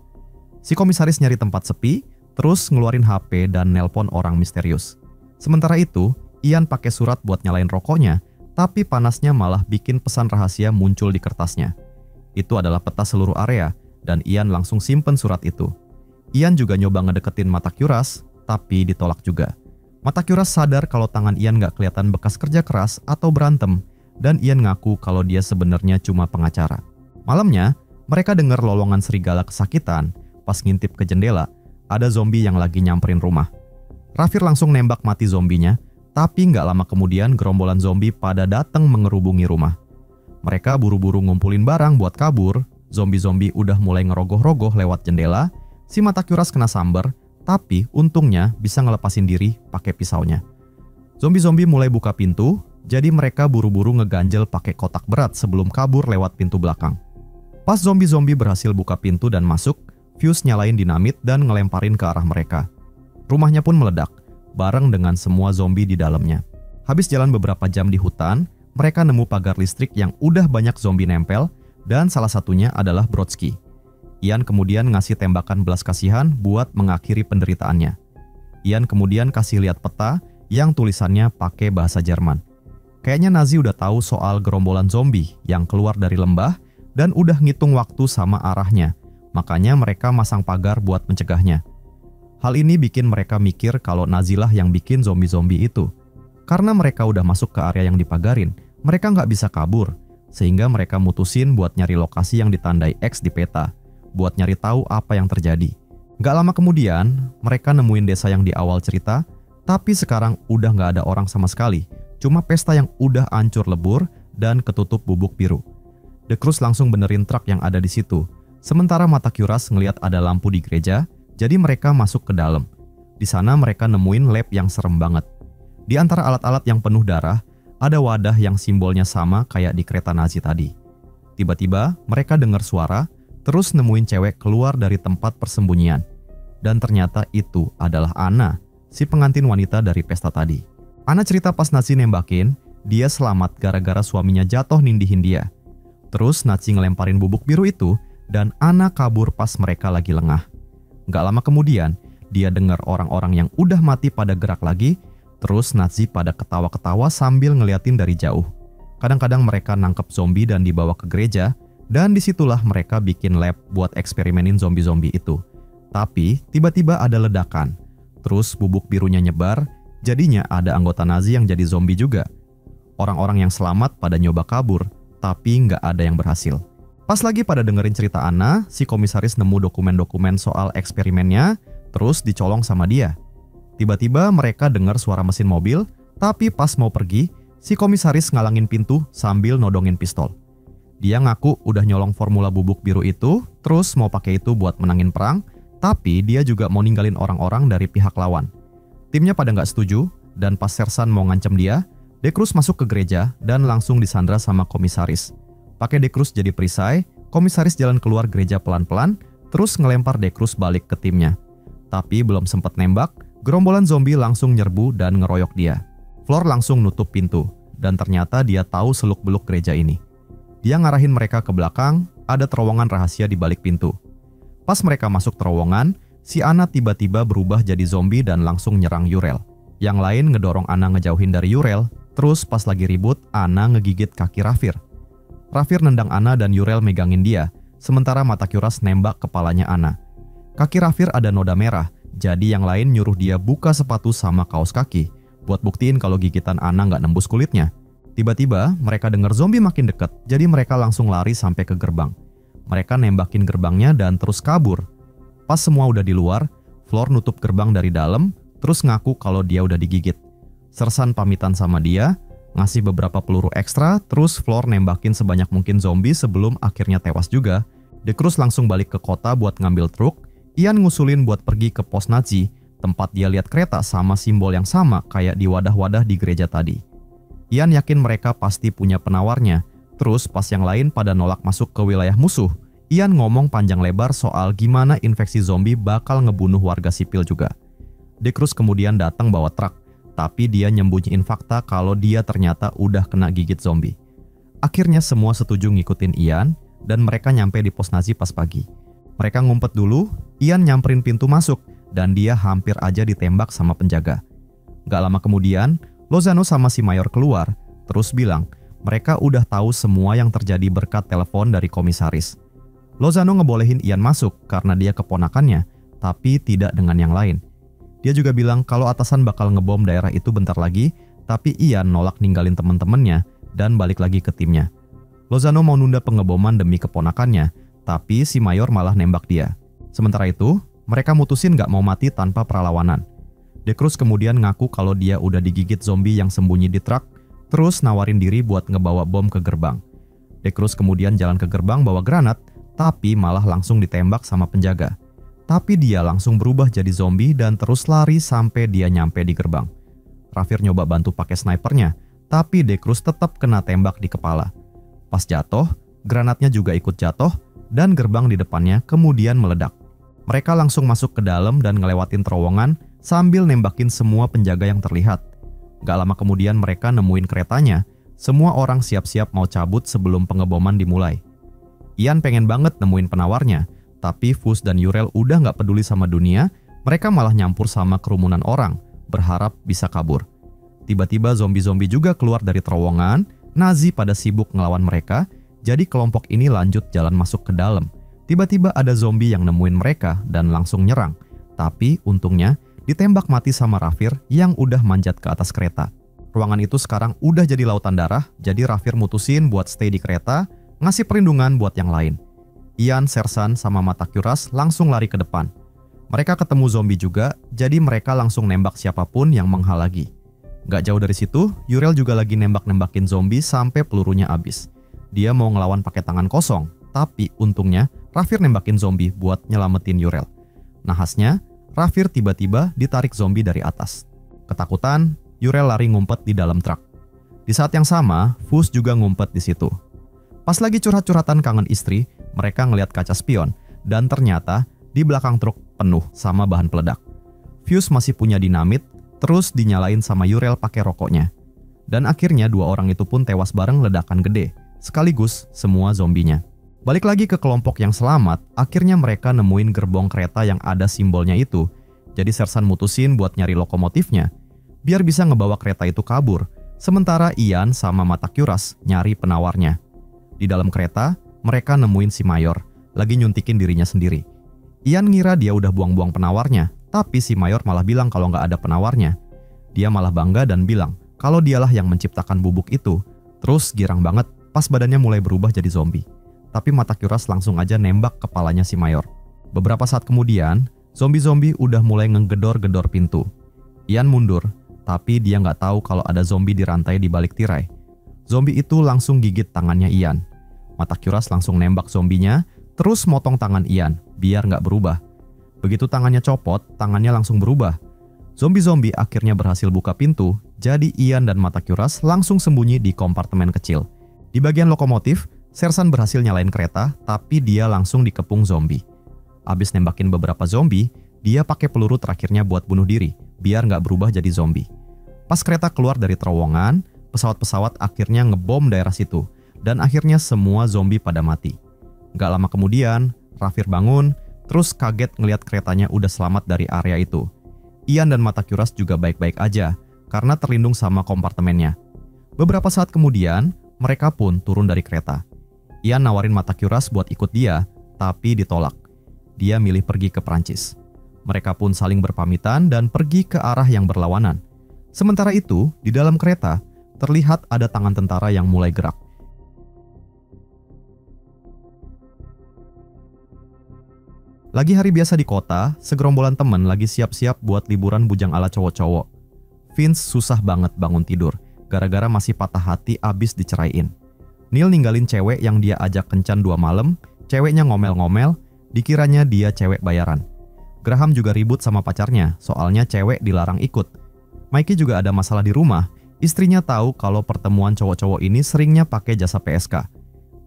Si komisaris nyari tempat sepi, terus ngeluarin HP dan nelpon orang misterius. Sementara itu, Ian pakai surat buat nyalain rokoknya, tapi panasnya malah bikin pesan rahasia muncul di kertasnya. Itu adalah peta seluruh area, dan Ian langsung simpen surat itu. Ian juga nyoba ngedeketin mata Kyuras, tapi ditolak juga. Mata Kyuras sadar kalau tangan Ian gak kelihatan bekas kerja keras atau berantem, dan Ian ngaku kalau dia sebenarnya cuma pengacara. Malamnya, mereka dengar lolongan serigala kesakitan. Pas ngintip ke jendela, ada zombie yang lagi nyamperin rumah. Rafir langsung nembak mati zombinya, tapi nggak lama kemudian gerombolan zombie pada datang mengerubungi rumah. Mereka buru-buru ngumpulin barang buat kabur. Zombie-zombie udah mulai ngerogoh-rogoh lewat jendela. Si mata Kyuras kena sambar, tapi untungnya bisa ngelepasin diri pakai pisaunya. Zombie-zombie mulai buka pintu, jadi mereka buru-buru ngeganjel pakai kotak berat sebelum kabur lewat pintu belakang. Pas zombie-zombie berhasil buka pintu dan masuk, Fuse nyalain dinamit dan ngelemparin ke arah mereka. Rumahnya pun meledak, bareng dengan semua zombie di dalamnya. Habis jalan beberapa jam di hutan, mereka nemu pagar listrik yang udah banyak zombie nempel, dan salah satunya adalah Brodsky. Ian kemudian ngasih tembakan belas kasihan buat mengakhiri penderitaannya. Ian kemudian kasih lihat peta yang tulisannya pakai bahasa Jerman. Kayaknya Nazi udah tahu soal gerombolan zombie yang keluar dari lembah dan udah ngitung waktu sama arahnya. Makanya mereka masang pagar buat mencegahnya. Hal ini bikin mereka mikir kalau Nazi lah yang bikin zombie-zombie itu. Karena mereka udah masuk ke area yang dipagarin, mereka nggak bisa kabur. Sehingga mereka mutusin buat nyari lokasi yang ditandai X di peta, buat nyari tahu apa yang terjadi. Nggak lama kemudian, mereka nemuin desa yang di awal cerita, tapi sekarang udah nggak ada orang sama sekali. Cuma pesta yang udah hancur lebur dan ketutup bubuk biru. The Cruz langsung benerin truk yang ada di situ. Sementara mata Kyuras ngelihat ada lampu di gereja, jadi mereka masuk ke dalam. Di sana mereka nemuin lab yang serem banget. Di antara alat-alat yang penuh darah, ada wadah yang simbolnya sama kayak di kereta Nazi tadi. Tiba-tiba mereka dengar suara, terus nemuin cewek keluar dari tempat persembunyian. Dan ternyata itu adalah Anna, si pengantin wanita dari pesta tadi. Anna cerita pas Nazi nembakin, dia selamat gara-gara suaminya jatuh nindihin dia. Terus Nazi ngelemparin bubuk biru itu, dan Anna kabur pas mereka lagi lengah. Gak lama kemudian, dia dengar orang-orang yang udah mati pada gerak lagi. Terus Nazi pada ketawa-ketawa sambil ngeliatin dari jauh. Kadang-kadang mereka nangkep zombie dan dibawa ke gereja, dan disitulah mereka bikin lab buat eksperimenin zombie-zombie itu. Tapi tiba-tiba ada ledakan. Terus bubuk birunya nyebar, jadinya ada anggota Nazi yang jadi zombie juga. Orang-orang yang selamat pada nyoba kabur, tapi nggak ada yang berhasil. Pas lagi pada dengerin cerita Anna, si komisaris nemu dokumen-dokumen soal eksperimennya, terus dicolong sama dia. Tiba-tiba mereka dengar suara mesin mobil, tapi pas mau pergi, si komisaris ngalangin pintu sambil nodongin pistol. Dia ngaku udah nyolong formula bubuk biru itu, terus mau pakai itu buat menangin perang, tapi dia juga mau ninggalin orang-orang dari pihak lawan. Timnya pada nggak setuju, dan pas Sersan mau ngancem dia, De Cruz masuk ke gereja dan langsung disandra sama komisaris. Pakai De Cruz jadi perisai, komisaris jalan keluar gereja pelan-pelan, terus ngelempar De Cruz balik ke timnya. Tapi belum sempat nembak, gerombolan zombie langsung nyerbu dan ngeroyok dia. Floor langsung nutup pintu, dan ternyata dia tahu seluk-beluk gereja ini. Dia ngarahin mereka ke belakang, ada terowongan rahasia di balik pintu. Pas mereka masuk terowongan, si Anna tiba-tiba berubah jadi zombie dan langsung nyerang Yurel. Yang lain ngedorong Anna ngejauhin dari Yurel, terus pas lagi ribut, Anna ngegigit kaki Rafir. Rafir nendang Anna dan Yurel megangin dia, sementara mata Kyuras nembak kepalanya Anna. Kaki Rafir ada noda merah, jadi yang lain nyuruh dia buka sepatu sama kaos kaki, buat buktiin kalau gigitan Anna nggak nembus kulitnya. Tiba-tiba mereka dengar zombie makin dekat, jadi mereka langsung lari sampai ke gerbang. Mereka nembakin gerbangnya dan terus kabur. Pas semua udah di luar, Floor nutup gerbang dari dalam, terus ngaku kalau dia udah digigit. Sersan pamitan sama dia, ngasih beberapa peluru ekstra, terus Floor nembakin sebanyak mungkin zombie sebelum akhirnya tewas juga. De Cruz langsung balik ke kota buat ngambil truk. Ian ngusulin buat pergi ke pos Nazi, tempat dia lihat kereta sama simbol yang sama kayak di wadah-wadah di gereja tadi. Ian yakin mereka pasti punya penawarnya. Terus pas yang lain pada nolak masuk ke wilayah musuh, Ian ngomong panjang lebar soal gimana infeksi zombie bakal ngebunuh warga sipil juga. De Cruz kemudian datang bawa truk, tapi dia nyembunyiin fakta kalau dia ternyata udah kena gigit zombie. Akhirnya semua setuju ngikutin Ian, dan mereka nyampe di pos Nazi pas pagi. Mereka ngumpet dulu, Ian nyamperin pintu masuk, dan dia hampir aja ditembak sama penjaga. Gak lama kemudian, Lozano sama si Mayor keluar, terus bilang Mereka udah tahu semua yang terjadi berkat telepon dari komisaris. Lozano ngebolehin Ian masuk karena dia keponakannya, tapi tidak dengan yang lain. Dia juga bilang kalau atasan bakal ngebom daerah itu bentar lagi, tapi Ian nolak ninggalin teman-temannya dan balik lagi ke timnya. Lozano mau nunda pengeboman demi keponakannya, tapi si Mayor malah nembak dia. Sementara itu, mereka mutusin gak mau mati tanpa perlawanan. De Cruz kemudian ngaku kalau dia udah digigit zombie yang sembunyi di truk, terus nawarin diri buat ngebawa bom ke gerbang. De Cruz kemudian jalan ke gerbang bawa granat, tapi malah langsung ditembak sama penjaga. Tapi dia langsung berubah jadi zombie dan terus lari sampai dia nyampe di gerbang. Rafir nyoba bantu pakai snipernya, tapi De Cruz tetap kena tembak di kepala. Pas jatuh, granatnya juga ikut jatuh dan gerbang di depannya kemudian meledak. Mereka langsung masuk ke dalam dan ngelewatin terowongan sambil nembakin semua penjaga yang terlihat. Gak lama kemudian mereka nemuin keretanya. Semua orang siap-siap mau cabut sebelum pengeboman dimulai. Ian pengen banget nemuin penawarnya, tapi Fus dan Uriel udah gak peduli sama dunia. Mereka malah nyampur sama kerumunan orang, berharap bisa kabur. Tiba-tiba zombie-zombie juga keluar dari terowongan. Nazi pada sibuk ngelawan mereka, jadi kelompok ini lanjut jalan masuk ke dalam. Tiba-tiba ada zombie yang nemuin mereka dan langsung nyerang. Tapi untungnya ditembak mati sama Rafir yang udah manjat ke atas kereta. Ruangan itu sekarang udah jadi lautan darah, jadi Rafir mutusin buat stay di kereta, ngasih perlindungan buat yang lain. Ian, Sersan, sama Matakyuras langsung lari ke depan. Mereka ketemu zombie juga, jadi mereka langsung nembak siapapun yang menghalangi. Gak jauh dari situ, Uriel juga lagi nembak-nembakin zombie sampai pelurunya habis. Dia mau ngelawan pakai tangan kosong, tapi untungnya Rafir nembakin zombie buat nyelamatin Uriel. Nahasnya, Rafir tiba-tiba ditarik zombie dari atas. Ketakutan, Uriel lari ngumpet di dalam truk. Di saat yang sama, Fus juga ngumpet di situ. Pas lagi curhat-curhatan kangen istri, mereka ngeliat kaca spion, dan ternyata di belakang truk penuh sama bahan peledak. Fuse masih punya dinamit, terus dinyalain sama Uriel pakai rokoknya. Dan akhirnya dua orang itu pun tewas bareng ledakan gede, sekaligus semua zombinya. Balik lagi ke kelompok yang selamat, akhirnya mereka nemuin gerbong kereta yang ada simbolnya itu. Jadi Sersan mutusin buat nyari lokomotifnya, biar bisa ngebawa kereta itu kabur. Sementara Ian sama Matakyuras nyari penawarnya. Di dalam kereta, mereka nemuin si Mayor, lagi nyuntikin dirinya sendiri. Ian ngira dia udah buang-buang penawarnya, tapi si Mayor malah bilang kalau nggak ada penawarnya. Dia malah bangga dan bilang kalau dialah yang menciptakan bubuk itu. Terus girang banget pas badannya mulai berubah jadi zombie. Tapi Matakyuras langsung aja nembak kepalanya si Mayor. Beberapa saat kemudian, zombie-zombie udah mulai ngegedor-gedor pintu. Ian mundur, tapi dia nggak tahu kalau ada zombie di rantai di balik tirai. Zombie itu langsung gigit tangannya Ian. Matakyuras langsung nembak zombinya, terus motong tangan Ian biar nggak berubah. Begitu tangannya copot, tangannya langsung berubah. Zombie-zombie akhirnya berhasil buka pintu, jadi Ian dan Matakyuras langsung sembunyi di kompartemen kecil. Di bagian lokomotif, Sersan berhasil nyalain kereta, tapi dia langsung dikepung zombie. Abis nembakin beberapa zombie, dia pakai peluru terakhirnya buat bunuh diri, biar nggak berubah jadi zombie. Pas kereta keluar dari terowongan, pesawat-pesawat akhirnya ngebom daerah situ, dan akhirnya semua zombie pada mati. Nggak lama kemudian, Rafir bangun, terus kaget ngelihat keretanya udah selamat dari area itu. Ian dan Matakyuras juga baik-baik aja, karena terlindung sama kompartemennya. Beberapa saat kemudian, mereka pun turun dari kereta. Ian nawarin Matakyuras buat ikut dia, tapi ditolak. Dia milih pergi ke Prancis. Mereka pun saling berpamitan dan pergi ke arah yang berlawanan. Sementara itu, di dalam kereta, terlihat ada tangan tentara yang mulai gerak. Lagi hari biasa di kota, segerombolan temen lagi siap-siap buat liburan bujang ala cowok-cowok. Vince susah banget bangun tidur, gara-gara masih patah hati abis diceraiin. Neil ninggalin cewek yang dia ajak kencan 2 malam, ceweknya ngomel-ngomel, dikiranya dia cewek bayaran. Graham juga ribut sama pacarnya, soalnya cewek dilarang ikut. Mikey juga ada masalah di rumah, istrinya tahu kalau pertemuan cowok-cowok ini seringnya pakai jasa PSK.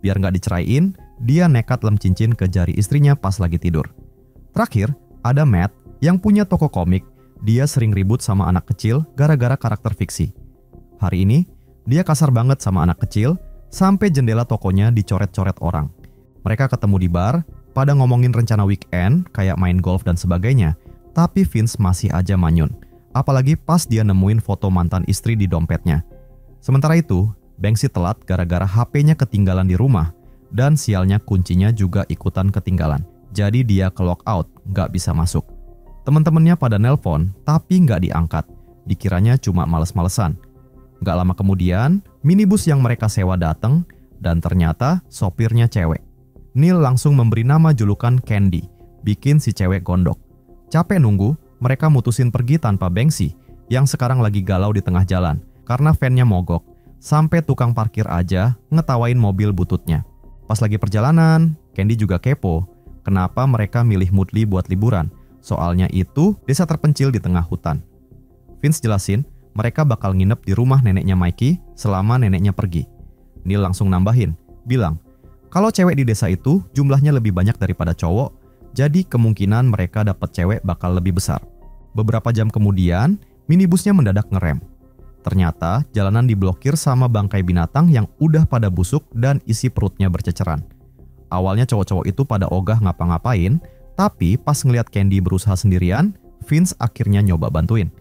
Biar nggak diceraiin, dia nekat lem cincin ke jari istrinya pas lagi tidur. Terakhir, ada Matt yang punya toko komik. Dia sering ribut sama anak kecil gara-gara karakter fiksi. Hari ini, dia kasar banget sama anak kecil, sampai jendela tokonya dicoret-coret orang. Mereka ketemu di bar, pada ngomongin rencana weekend, kayak main golf dan sebagainya. Tapi Vince masih aja manyun. Apalagi pas dia nemuin foto mantan istri di dompetnya. Sementara itu, Banksy telat gara-gara HP-nya ketinggalan di rumah, dan sialnya kuncinya juga ikutan ketinggalan. Jadi dia ke lockout, nggak bisa masuk. Teman-temannya pada nelpon, tapi nggak diangkat. Dikiranya cuma males-malesan. Nggak lama kemudian, minibus yang mereka sewa datang, dan ternyata sopirnya cewek. Neil langsung memberi nama julukan Candy, bikin si cewek gondok. Capek nunggu, mereka mutusin pergi tanpa Banksy, yang sekarang lagi galau di tengah jalan, karena van-nya mogok. Sampai tukang parkir aja ngetawain mobil bututnya. Pas lagi perjalanan, Candy juga kepo. Kenapa mereka milih Moodley buat liburan? Soalnya itu desa terpencil di tengah hutan. Vince jelasin, mereka bakal nginep di rumah neneknya Mikey selama neneknya pergi. Neil langsung nambahin, bilang, kalau cewek di desa itu jumlahnya lebih banyak daripada cowok, jadi kemungkinan mereka dapat cewek bakal lebih besar. Beberapa jam kemudian, minibusnya mendadak ngerem. Ternyata jalanan diblokir sama bangkai binatang yang udah pada busuk dan isi perutnya berceceran. Awalnya cowok-cowok itu pada ogah ngapa-ngapain, tapi pas ngeliat Candy berusaha sendirian, Vince akhirnya nyoba bantuin.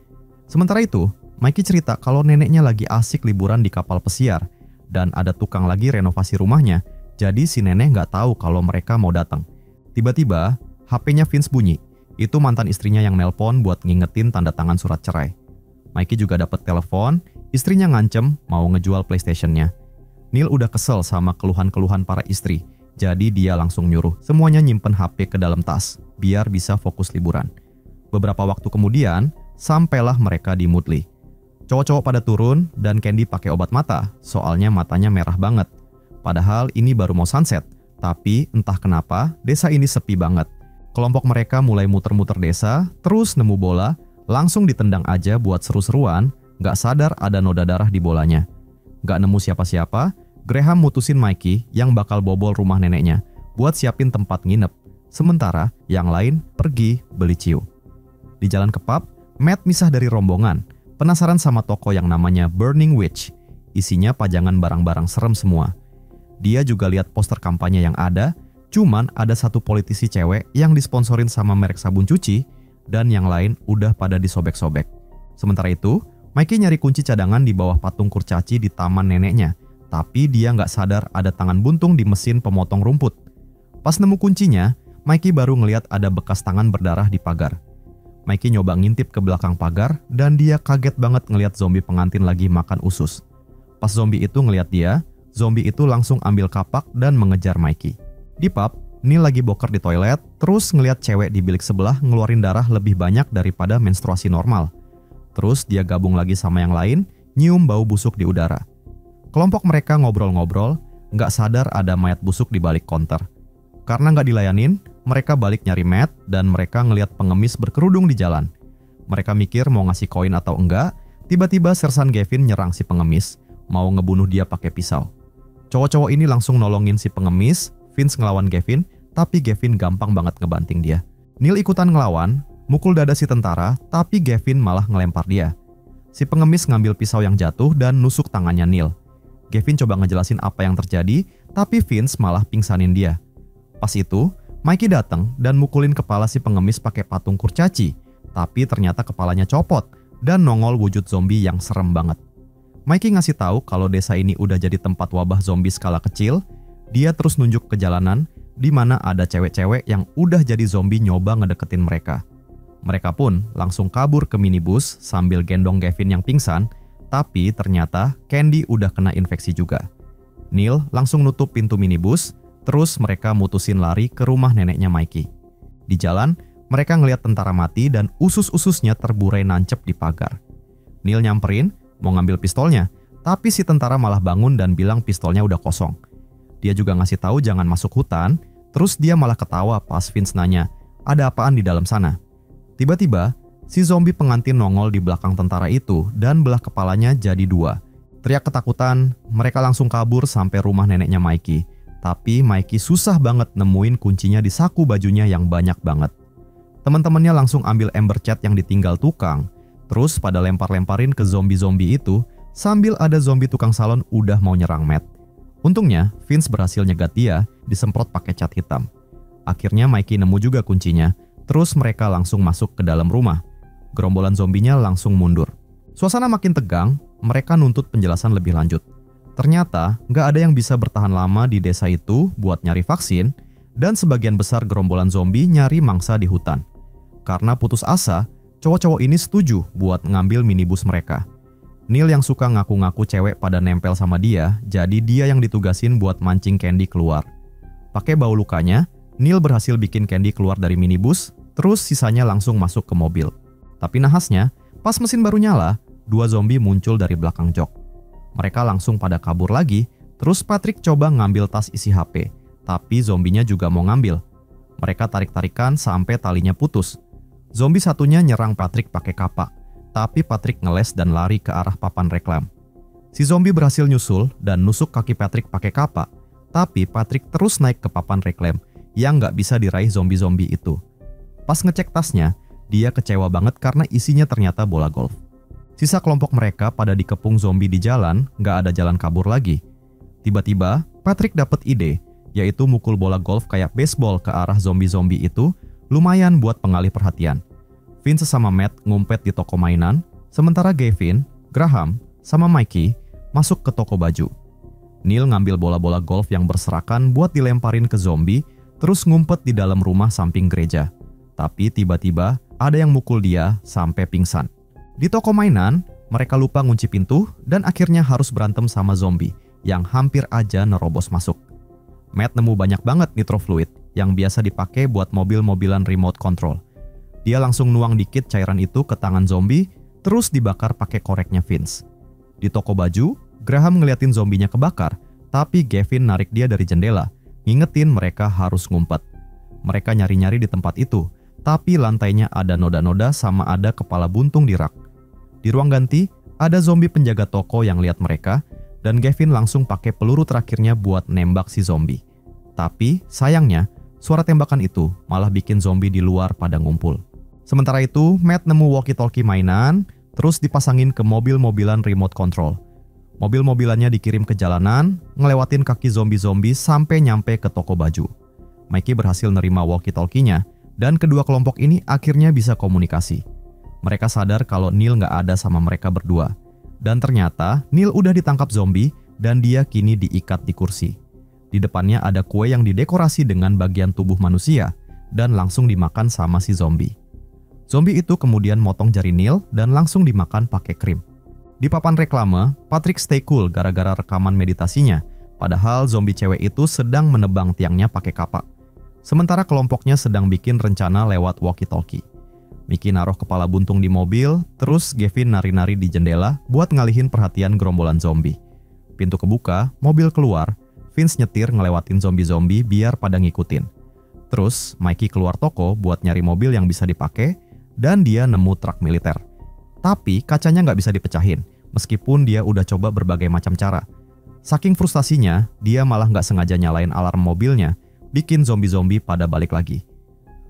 Sementara itu, Mikey cerita kalau neneknya lagi asik liburan di kapal pesiar, dan ada tukang lagi renovasi rumahnya, jadi si nenek nggak tahu kalau mereka mau datang. Tiba-tiba, HP-nya Vince bunyi. Itu mantan istrinya yang nelpon buat ngingetin tanda tangan surat cerai. Mikey juga dapat telepon, istrinya ngancem mau ngejual PlayStation-nya. Neil udah kesel sama keluhan-keluhan para istri, jadi dia langsung nyuruh semuanya nyimpen HP ke dalam tas, biar bisa fokus liburan. Beberapa waktu kemudian, sampailah mereka di Moodley. Cowok-cowok pada turun dan Candy pakai obat mata, soalnya matanya merah banget. Padahal ini baru mau sunset, tapi entah kenapa desa ini sepi banget. Kelompok mereka mulai muter-muter desa, terus nemu bola, langsung ditendang aja buat seru-seruan, gak sadar ada noda darah di bolanya. Gak nemu siapa-siapa, Graham mutusin Mikey yang bakal bobol rumah neneknya buat siapin tempat nginep. Sementara yang lain pergi beli ciu. Di jalan ke pub, Matt misah dari rombongan, penasaran sama toko yang namanya Burning Witch. Isinya pajangan barang-barang serem semua. Dia juga lihat poster kampanye yang ada, cuman ada satu politisi cewek yang disponsorin sama merek sabun cuci, dan yang lain udah pada disobek-sobek. Sementara itu, Mikey nyari kunci cadangan di bawah patung kurcaci di taman neneknya, tapi dia nggak sadar ada tangan buntung di mesin pemotong rumput. Pas nemu kuncinya, Mikey baru ngeliat ada bekas tangan berdarah di pagar. Mikey nyoba ngintip ke belakang pagar, dan dia kaget banget ngeliat zombie pengantin lagi makan usus. Pas zombie itu ngeliat dia, zombie itu langsung ambil kapak dan mengejar Mikey. Di pub, Neil lagi boker di toilet, terus ngeliat cewek di bilik sebelah ngeluarin darah lebih banyak daripada menstruasi normal. Terus dia gabung lagi sama yang lain, nyium bau busuk di udara. Kelompok mereka ngobrol-ngobrol, nggak sadar ada mayat busuk di balik konter. Karena nggak dilayanin, mereka balik nyari Matt dan mereka ngeliat pengemis berkerudung di jalan. Mereka mikir mau ngasih koin atau enggak, tiba-tiba Sersan Gavin nyerang si pengemis, mau ngebunuh dia pakai pisau. Cowok-cowok ini langsung nolongin si pengemis. Vince ngelawan Gavin, tapi Gavin gampang banget ngebanting dia. Neil ikutan ngelawan, mukul dada si tentara, tapi Gavin malah ngelempar dia. Si pengemis ngambil pisau yang jatuh dan nusuk tangannya Neil. Gavin coba ngejelasin apa yang terjadi, tapi Vince malah pingsanin dia. Pas itu, Mikey datang dan mukulin kepala si pengemis pakai patung kurcaci, tapi ternyata kepalanya copot dan nongol wujud zombie yang serem banget. Mikey ngasih tahu kalau desa ini udah jadi tempat wabah zombie skala kecil. Dia terus nunjuk ke jalanan di mana ada cewek-cewek yang udah jadi zombie nyoba ngedeketin mereka. Mereka pun langsung kabur ke minibus sambil gendong Gavin yang pingsan, tapi ternyata Candy udah kena infeksi juga. Neil langsung nutup pintu minibus, terus mereka mutusin lari ke rumah neneknya Mikey. Di jalan, mereka ngeliat tentara mati dan usus-ususnya terburai nancep di pagar. Neil nyamperin, mau ngambil pistolnya, tapi si tentara malah bangun dan bilang pistolnya udah kosong. Dia juga ngasih tahu jangan masuk hutan, terus dia malah ketawa pas Vince nanya, ada apaan di dalam sana? Tiba-tiba, si zombie pengantin nongol di belakang tentara itu dan belah kepalanya jadi dua. Teriak ketakutan, mereka langsung kabur sampai rumah neneknya Mikey. Tapi Mikey susah banget nemuin kuncinya di saku bajunya yang banyak banget. Teman-temannya langsung ambil ember cat yang ditinggal tukang, terus pada lempar-lemparin ke zombie-zombie itu, sambil ada zombie tukang salon udah mau nyerang Matt. Untungnya, Vince berhasil nyegat dia, disemprot pakai cat hitam. Akhirnya Mikey nemu juga kuncinya, terus mereka langsung masuk ke dalam rumah. Gerombolan zombinya langsung mundur. Suasana makin tegang, mereka nuntut penjelasan lebih lanjut. Ternyata nggak ada yang bisa bertahan lama di desa itu buat nyari vaksin, dan sebagian besar gerombolan zombie nyari mangsa di hutan. Karena putus asa, cowok-cowok ini setuju buat ngambil minibus mereka. Neil yang suka ngaku-ngaku cewek pada nempel sama dia, jadi dia yang ditugasin buat mancing Candy keluar. Pakai bau lukanya, Neil berhasil bikin Candy keluar dari minibus, terus sisanya langsung masuk ke mobil. Tapi nahasnya, pas mesin baru nyala, 2 zombie muncul dari belakang jok. Mereka langsung pada kabur lagi, terus Patrick coba ngambil tas isi HP, tapi zombinya juga mau ngambil. Mereka tarik-tarikan sampai talinya putus. Zombie satunya nyerang Patrick pakai kapak, tapi Patrick ngeles dan lari ke arah papan reklam. Si zombie berhasil nyusul dan nusuk kaki Patrick pakai kapak, tapi Patrick terus naik ke papan reklam yang nggak bisa diraih zombie-zombie itu. Pas ngecek tasnya, dia kecewa banget karena isinya ternyata bola golf. Sisa kelompok mereka pada dikepung zombie di jalan, nggak ada jalan kabur lagi. Tiba-tiba, Patrick dapat ide, yaitu mukul bola golf kayak baseball ke arah zombie-zombie itu, lumayan buat pengalih perhatian. Vince sama Matt ngumpet di toko mainan, sementara Gavin, Graham, sama Mikey masuk ke toko baju. Neil ngambil bola-bola golf yang berserakan buat dilemparin ke zombie, terus ngumpet di dalam rumah samping gereja. Tapi tiba-tiba ada yang mukul dia sampai pingsan. Di toko mainan, mereka lupa ngunci pintu dan akhirnya harus berantem sama zombie yang hampir aja nerobos masuk. Matt nemu banyak banget nitro fluid yang biasa dipakai buat mobil-mobilan remote control. Dia langsung nuang dikit cairan itu ke tangan zombie, terus dibakar pakai koreknya Vince. Di toko baju, Graham ngeliatin zombinya kebakar, tapi Gavin narik dia dari jendela, ngingetin mereka harus ngumpet. Mereka nyari-nyari di tempat itu, tapi lantainya ada noda-noda sama ada kepala buntung di rak. Di ruang ganti, ada zombie penjaga toko yang lihat mereka, dan Gavin langsung pakai peluru terakhirnya buat nembak si zombie. Tapi, sayangnya, suara tembakan itu malah bikin zombie di luar pada ngumpul. Sementara itu, Matt nemu walkie-talkie mainan, terus dipasangin ke mobil-mobilan remote control. Mobil-mobilannya dikirim ke jalanan, ngelewatin kaki zombie-zombie sampai nyampe ke toko baju. Mikey berhasil nerima walkie-talkie-nya, dan kedua kelompok ini akhirnya bisa komunikasi. Mereka sadar kalau Neil nggak ada sama mereka berdua. Dan ternyata Neil udah ditangkap zombie dan dia kini diikat di kursi. Di depannya ada kue yang didekorasi dengan bagian tubuh manusia dan langsung dimakan sama si zombie. Zombie itu kemudian motong jari Neil dan langsung dimakan pakai krim. Di papan reklame, Patrick stay cool gara-gara rekaman meditasinya, padahal zombie cewek itu sedang menebang tiangnya pakai kapak. Sementara kelompoknya sedang bikin rencana lewat walkie-talkie. Mickey naruh kepala buntung di mobil, terus Gavin nari-nari di jendela buat ngalihin perhatian gerombolan zombie. Pintu kebuka, mobil keluar, Vince nyetir ngelewatin zombie-zombie biar pada ngikutin. Terus, Mikey keluar toko buat nyari mobil yang bisa dipakai, dan dia nemu truk militer. Tapi kacanya nggak bisa dipecahin, meskipun dia udah coba berbagai macam cara. Saking frustasinya, dia malah nggak sengaja nyalain alarm mobilnya, bikin zombie-zombie pada balik lagi.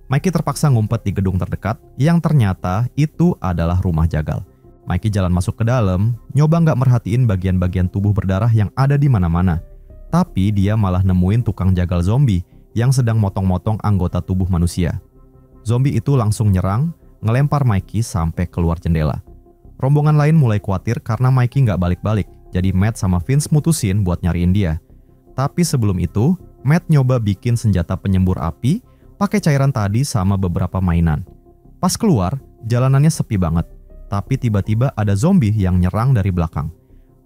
Mikey terpaksa ngumpet di gedung terdekat yang ternyata itu adalah rumah jagal. Mikey jalan masuk ke dalam, nyoba nggak merhatiin bagian-bagian tubuh berdarah yang ada di mana-mana. Tapi dia malah nemuin tukang jagal zombie yang sedang motong-motong anggota tubuh manusia. Zombie itu langsung nyerang, ngelempar Mikey sampai keluar jendela. Rombongan lain mulai khawatir karena Mikey nggak balik-balik, jadi Matt sama Vince mutusin buat nyariin dia. Tapi sebelum itu, Matt nyoba bikin senjata penyembur api pakai cairan tadi sama beberapa mainan. Pas keluar, jalanannya sepi banget, tapi tiba-tiba ada zombie yang nyerang dari belakang.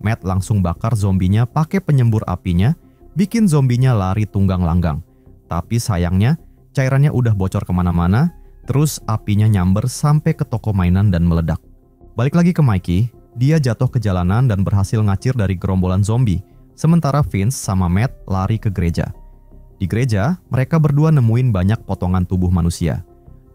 Matt langsung bakar zombinya pakai penyembur apinya, bikin zombinya lari tunggang langgang. Tapi sayangnya, cairannya udah bocor kemana-mana, terus apinya nyamber sampai ke toko mainan dan meledak. Balik lagi ke Mikey, dia jatuh ke jalanan dan berhasil ngacir dari gerombolan zombie, sementara Vince sama Matt lari ke gereja. Di gereja, mereka berdua nemuin banyak potongan tubuh manusia.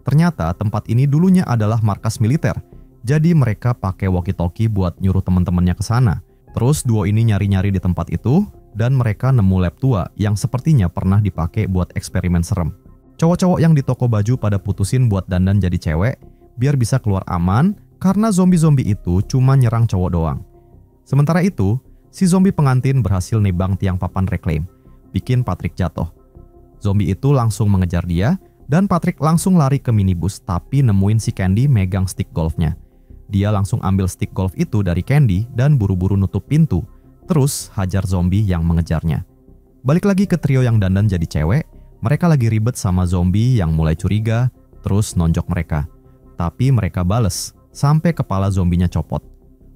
Ternyata tempat ini dulunya adalah markas militer, jadi mereka pakai walkie-talkie buat nyuruh teman-temannya ke sana. Terus duo ini nyari-nyari di tempat itu, dan mereka nemu lab tua yang sepertinya pernah dipakai buat eksperimen serem. Cowok-cowok yang di toko baju pada putusin buat dandan jadi cewek, biar bisa keluar aman, karena zombie-zombie itu cuma nyerang cowok doang. Sementara itu, si zombie pengantin berhasil nebang tiang papan reclaim, bikin Patrick jatuh. Zombie itu langsung mengejar dia, dan Patrick langsung lari ke minibus tapi nemuin si Candy megang stick golfnya. Dia langsung ambil stick golf itu dari Candy dan buru-buru nutup pintu, terus hajar zombie yang mengejarnya. Balik lagi ke trio yang dandan jadi cewek, mereka lagi ribet sama zombie yang mulai curiga, terus nonjok mereka. Tapi mereka bales, sampai kepala zombinya copot.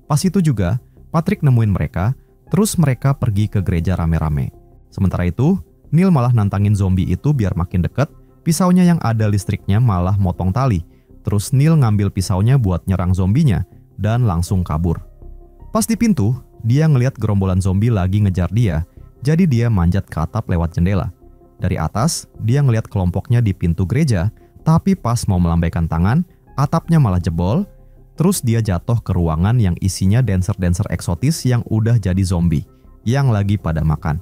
Pas itu juga, Patrick nemuin mereka, terus mereka pergi ke gereja rame-rame. Sementara itu, Neil malah nantangin zombie itu biar makin deket, pisaunya yang ada listriknya malah motong tali. Terus Neil ngambil pisaunya buat nyerang zombinya, dan langsung kabur. Pas di pintu, dia ngeliat gerombolan zombie lagi ngejar dia, jadi dia manjat ke atap lewat jendela. Dari atas, dia ngeliat kelompoknya di pintu gereja, tapi pas mau melambaikan tangan, atapnya malah jebol, terus dia jatuh ke ruangan yang isinya dancer-dancer eksotis yang udah jadi zombie, yang lagi pada makan.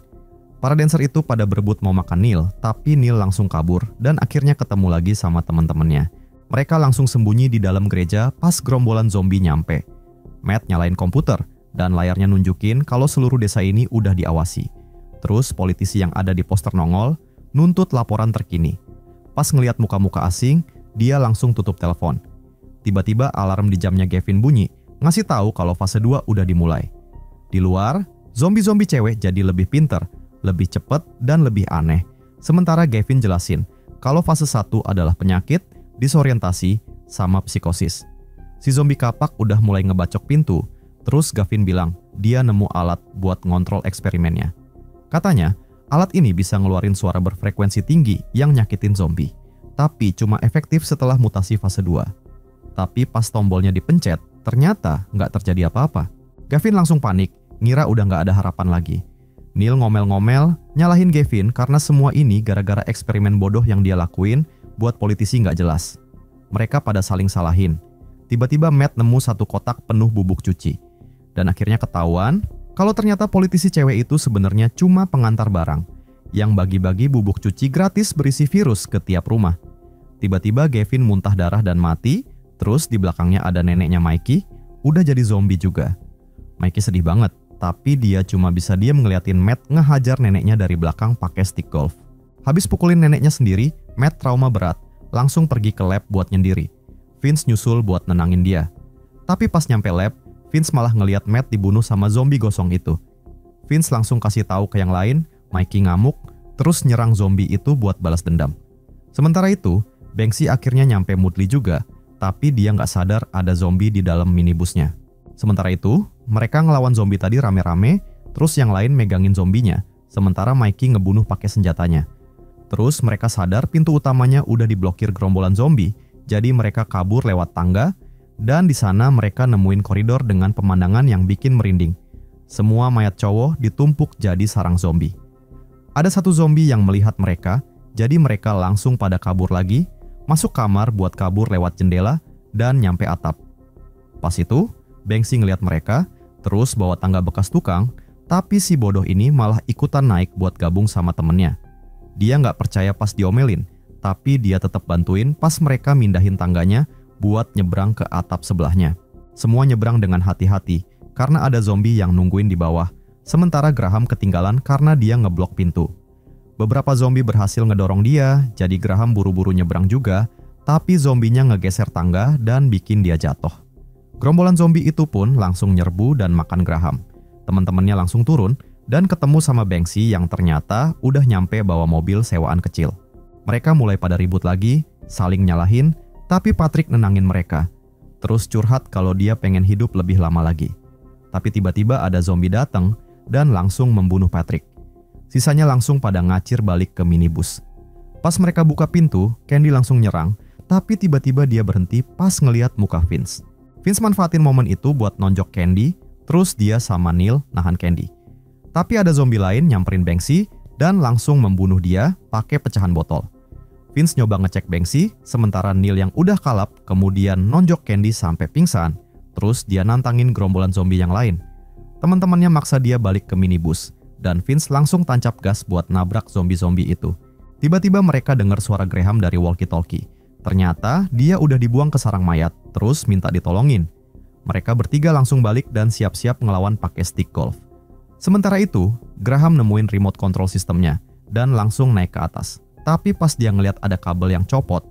Para dancer itu pada berebut mau makan Neil, tapi Neil langsung kabur dan akhirnya ketemu lagi sama teman-temannya. Mereka langsung sembunyi di dalam gereja pas gerombolan zombie nyampe. Matt nyalain komputer, dan layarnya nunjukin kalau seluruh desa ini udah diawasi. Terus politisi yang ada di poster nongol, nuntut laporan terkini. Pas ngeliat muka-muka asing, dia langsung tutup telepon. Tiba-tiba alarm di jamnya Gavin bunyi, ngasih tahu kalau fase 2 udah dimulai. Di luar, zombie-zombie cewek jadi lebih pinter, lebih cepet, dan lebih aneh. Sementara Gavin jelasin kalau fase 1 adalah penyakit, disorientasi, sama psikosis. Si zombie kapak udah mulai ngebacok pintu, terus Gavin bilang dia nemu alat buat ngontrol eksperimennya. Katanya, alat ini bisa ngeluarin suara berfrekuensi tinggi yang nyakitin zombie, tapi cuma efektif setelah mutasi fase 2. Tapi pas tombolnya dipencet, ternyata nggak terjadi apa-apa. Gavin langsung panik, ngira udah nggak ada harapan lagi. Neil ngomel-ngomel, nyalahin Gavin karena semua ini gara-gara eksperimen bodoh yang dia lakuin buat politisi nggak jelas. Mereka pada saling salahin. Tiba-tiba Matt nemu satu kotak penuh bubuk cuci. Dan akhirnya ketahuan kalau ternyata politisi cewek itu sebenarnya cuma pengantar barang yang bagi-bagi bubuk cuci gratis berisi virus ke tiap rumah. Tiba-tiba Gavin muntah darah dan mati, terus di belakangnya ada neneknya Mikey, udah jadi zombie juga. Mikey sedih banget, tapi dia cuma bisa diam ngeliatin Matt ngehajar neneknya dari belakang pakai stick golf. Habis pukulin neneknya sendiri, Matt trauma berat, langsung pergi ke lab buat nyendiri. Vince nyusul buat nenangin dia. Tapi pas nyampe lab, Vince malah ngeliat Matt dibunuh sama zombie gosong itu. Vince langsung kasih tahu ke yang lain, Mikey ngamuk, terus nyerang zombie itu buat balas dendam. Sementara itu, Banksy akhirnya nyampe Mudley juga, tapi dia nggak sadar ada zombie di dalam minibusnya. Sementara itu, mereka ngelawan zombie tadi rame-rame, terus yang lain megangin zombinya, sementara Mikey ngebunuh pakai senjatanya. Terus mereka sadar pintu utamanya udah diblokir gerombolan zombie, jadi mereka kabur lewat tangga, dan di sana mereka nemuin koridor dengan pemandangan yang bikin merinding. Semua mayat cowok ditumpuk jadi sarang zombie. Ada satu zombie yang melihat mereka, jadi mereka langsung pada kabur lagi, masuk kamar buat kabur lewat jendela, dan nyampe atap. Pas itu, Banksy ngeliat mereka, terus bawa tangga bekas tukang, tapi si bodoh ini malah ikutan naik buat gabung sama temennya. Dia nggak percaya pas diomelin, tapi dia tetap bantuin pas mereka mindahin tangganya buat nyebrang ke atap sebelahnya. Semua nyebrang dengan hati-hati, karena ada zombie yang nungguin di bawah, sementara Graham ketinggalan karena dia ngeblok pintu. Beberapa zombie berhasil ngedorong dia, jadi Graham buru-buru nyebrang juga, tapi zombinya ngegeser tangga dan bikin dia jatuh. Gerombolan zombie itu pun langsung nyerbu dan makan Graham. Teman-temannya langsung turun dan ketemu sama Banksy yang ternyata udah nyampe bawa mobil sewaan kecil. Mereka mulai pada ribut lagi, saling nyalahin, tapi Patrick nenangin mereka. Terus curhat kalau dia pengen hidup lebih lama lagi. Tapi tiba-tiba ada zombie datang dan langsung membunuh Patrick. Sisanya langsung pada ngacir balik ke minibus. Pas mereka buka pintu, Candy langsung nyerang, tapi tiba-tiba dia berhenti pas ngeliat muka Vince. Vince manfaatin momen itu buat nonjok Candy, terus dia sama Neil nahan Candy. Tapi ada zombie lain nyamperin Banksy dan langsung membunuh dia pakai pecahan botol. Vince nyoba ngecek Banksy, sementara Neil yang udah kalap kemudian nonjok Candy sampai pingsan. Terus dia nantangin gerombolan zombie yang lain. Teman-temannya maksa dia balik ke minibus, dan Vince langsung tancap gas buat nabrak zombie-zombie itu. Tiba-tiba mereka dengar suara Graham dari walkie-talkie. Ternyata dia udah dibuang ke sarang mayat, terus minta ditolongin. Mereka bertiga langsung balik dan siap-siap ngelawan pakai stick golf. Sementara itu, Graham nemuin remote control sistemnya dan langsung naik ke atas. Tapi pas dia ngeliat ada kabel yang copot,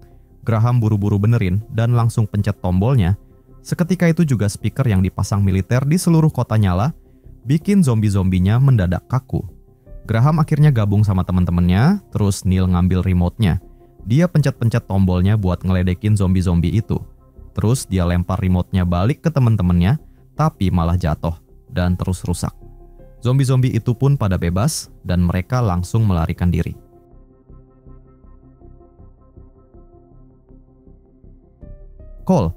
Graham buru-buru benerin dan langsung pencet tombolnya. Seketika itu juga speaker yang dipasang militer di seluruh kota nyala, bikin zombie-zombinya mendadak kaku. Graham akhirnya gabung sama teman-temannya, terus Neil ngambil remote-nya. Dia pencet-pencet tombolnya buat ngeledekin zombie-zombie itu. Terus dia lempar remote-nya balik ke teman-temannya, tapi malah jatuh dan terus rusak. Zombie-zombie itu pun pada bebas dan mereka langsung melarikan diri. Cole,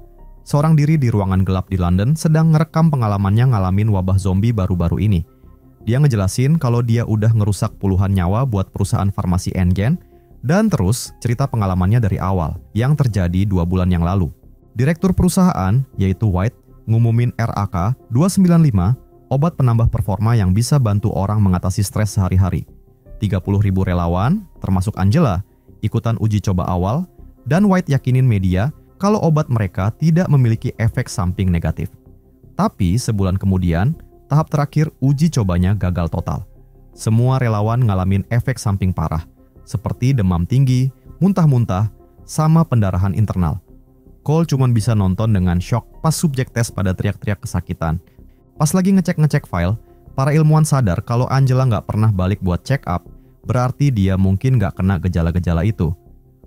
seorang diri di ruangan gelap di London, sedang ngerekam pengalamannya ngalamin wabah zombie baru-baru ini. Dia ngejelasin kalau dia udah ngerusak puluhan nyawa buat perusahaan farmasi Engen, dan terus cerita pengalamannya dari awal, yang terjadi 2 bulan yang lalu. Direktur perusahaan, yaitu White, ngumumin RAK 295, obat penambah performa yang bisa bantu orang mengatasi stres sehari-hari. 30.000 relawan, termasuk Angela, ikutan uji coba awal, dan White yakinin media kalau obat mereka tidak memiliki efek samping negatif. Tapi sebulan kemudian, tahap terakhir uji cobanya gagal total. Semua relawan ngalamin efek samping parah, seperti demam tinggi, muntah-muntah, sama pendarahan internal. Cole cuma bisa nonton dengan shock pas subjek tes pada teriak-teriak kesakitan. Pas lagi ngecek-ngecek file, para ilmuwan sadar kalau Angela nggak pernah balik buat check up, berarti dia mungkin nggak kena gejala-gejala itu.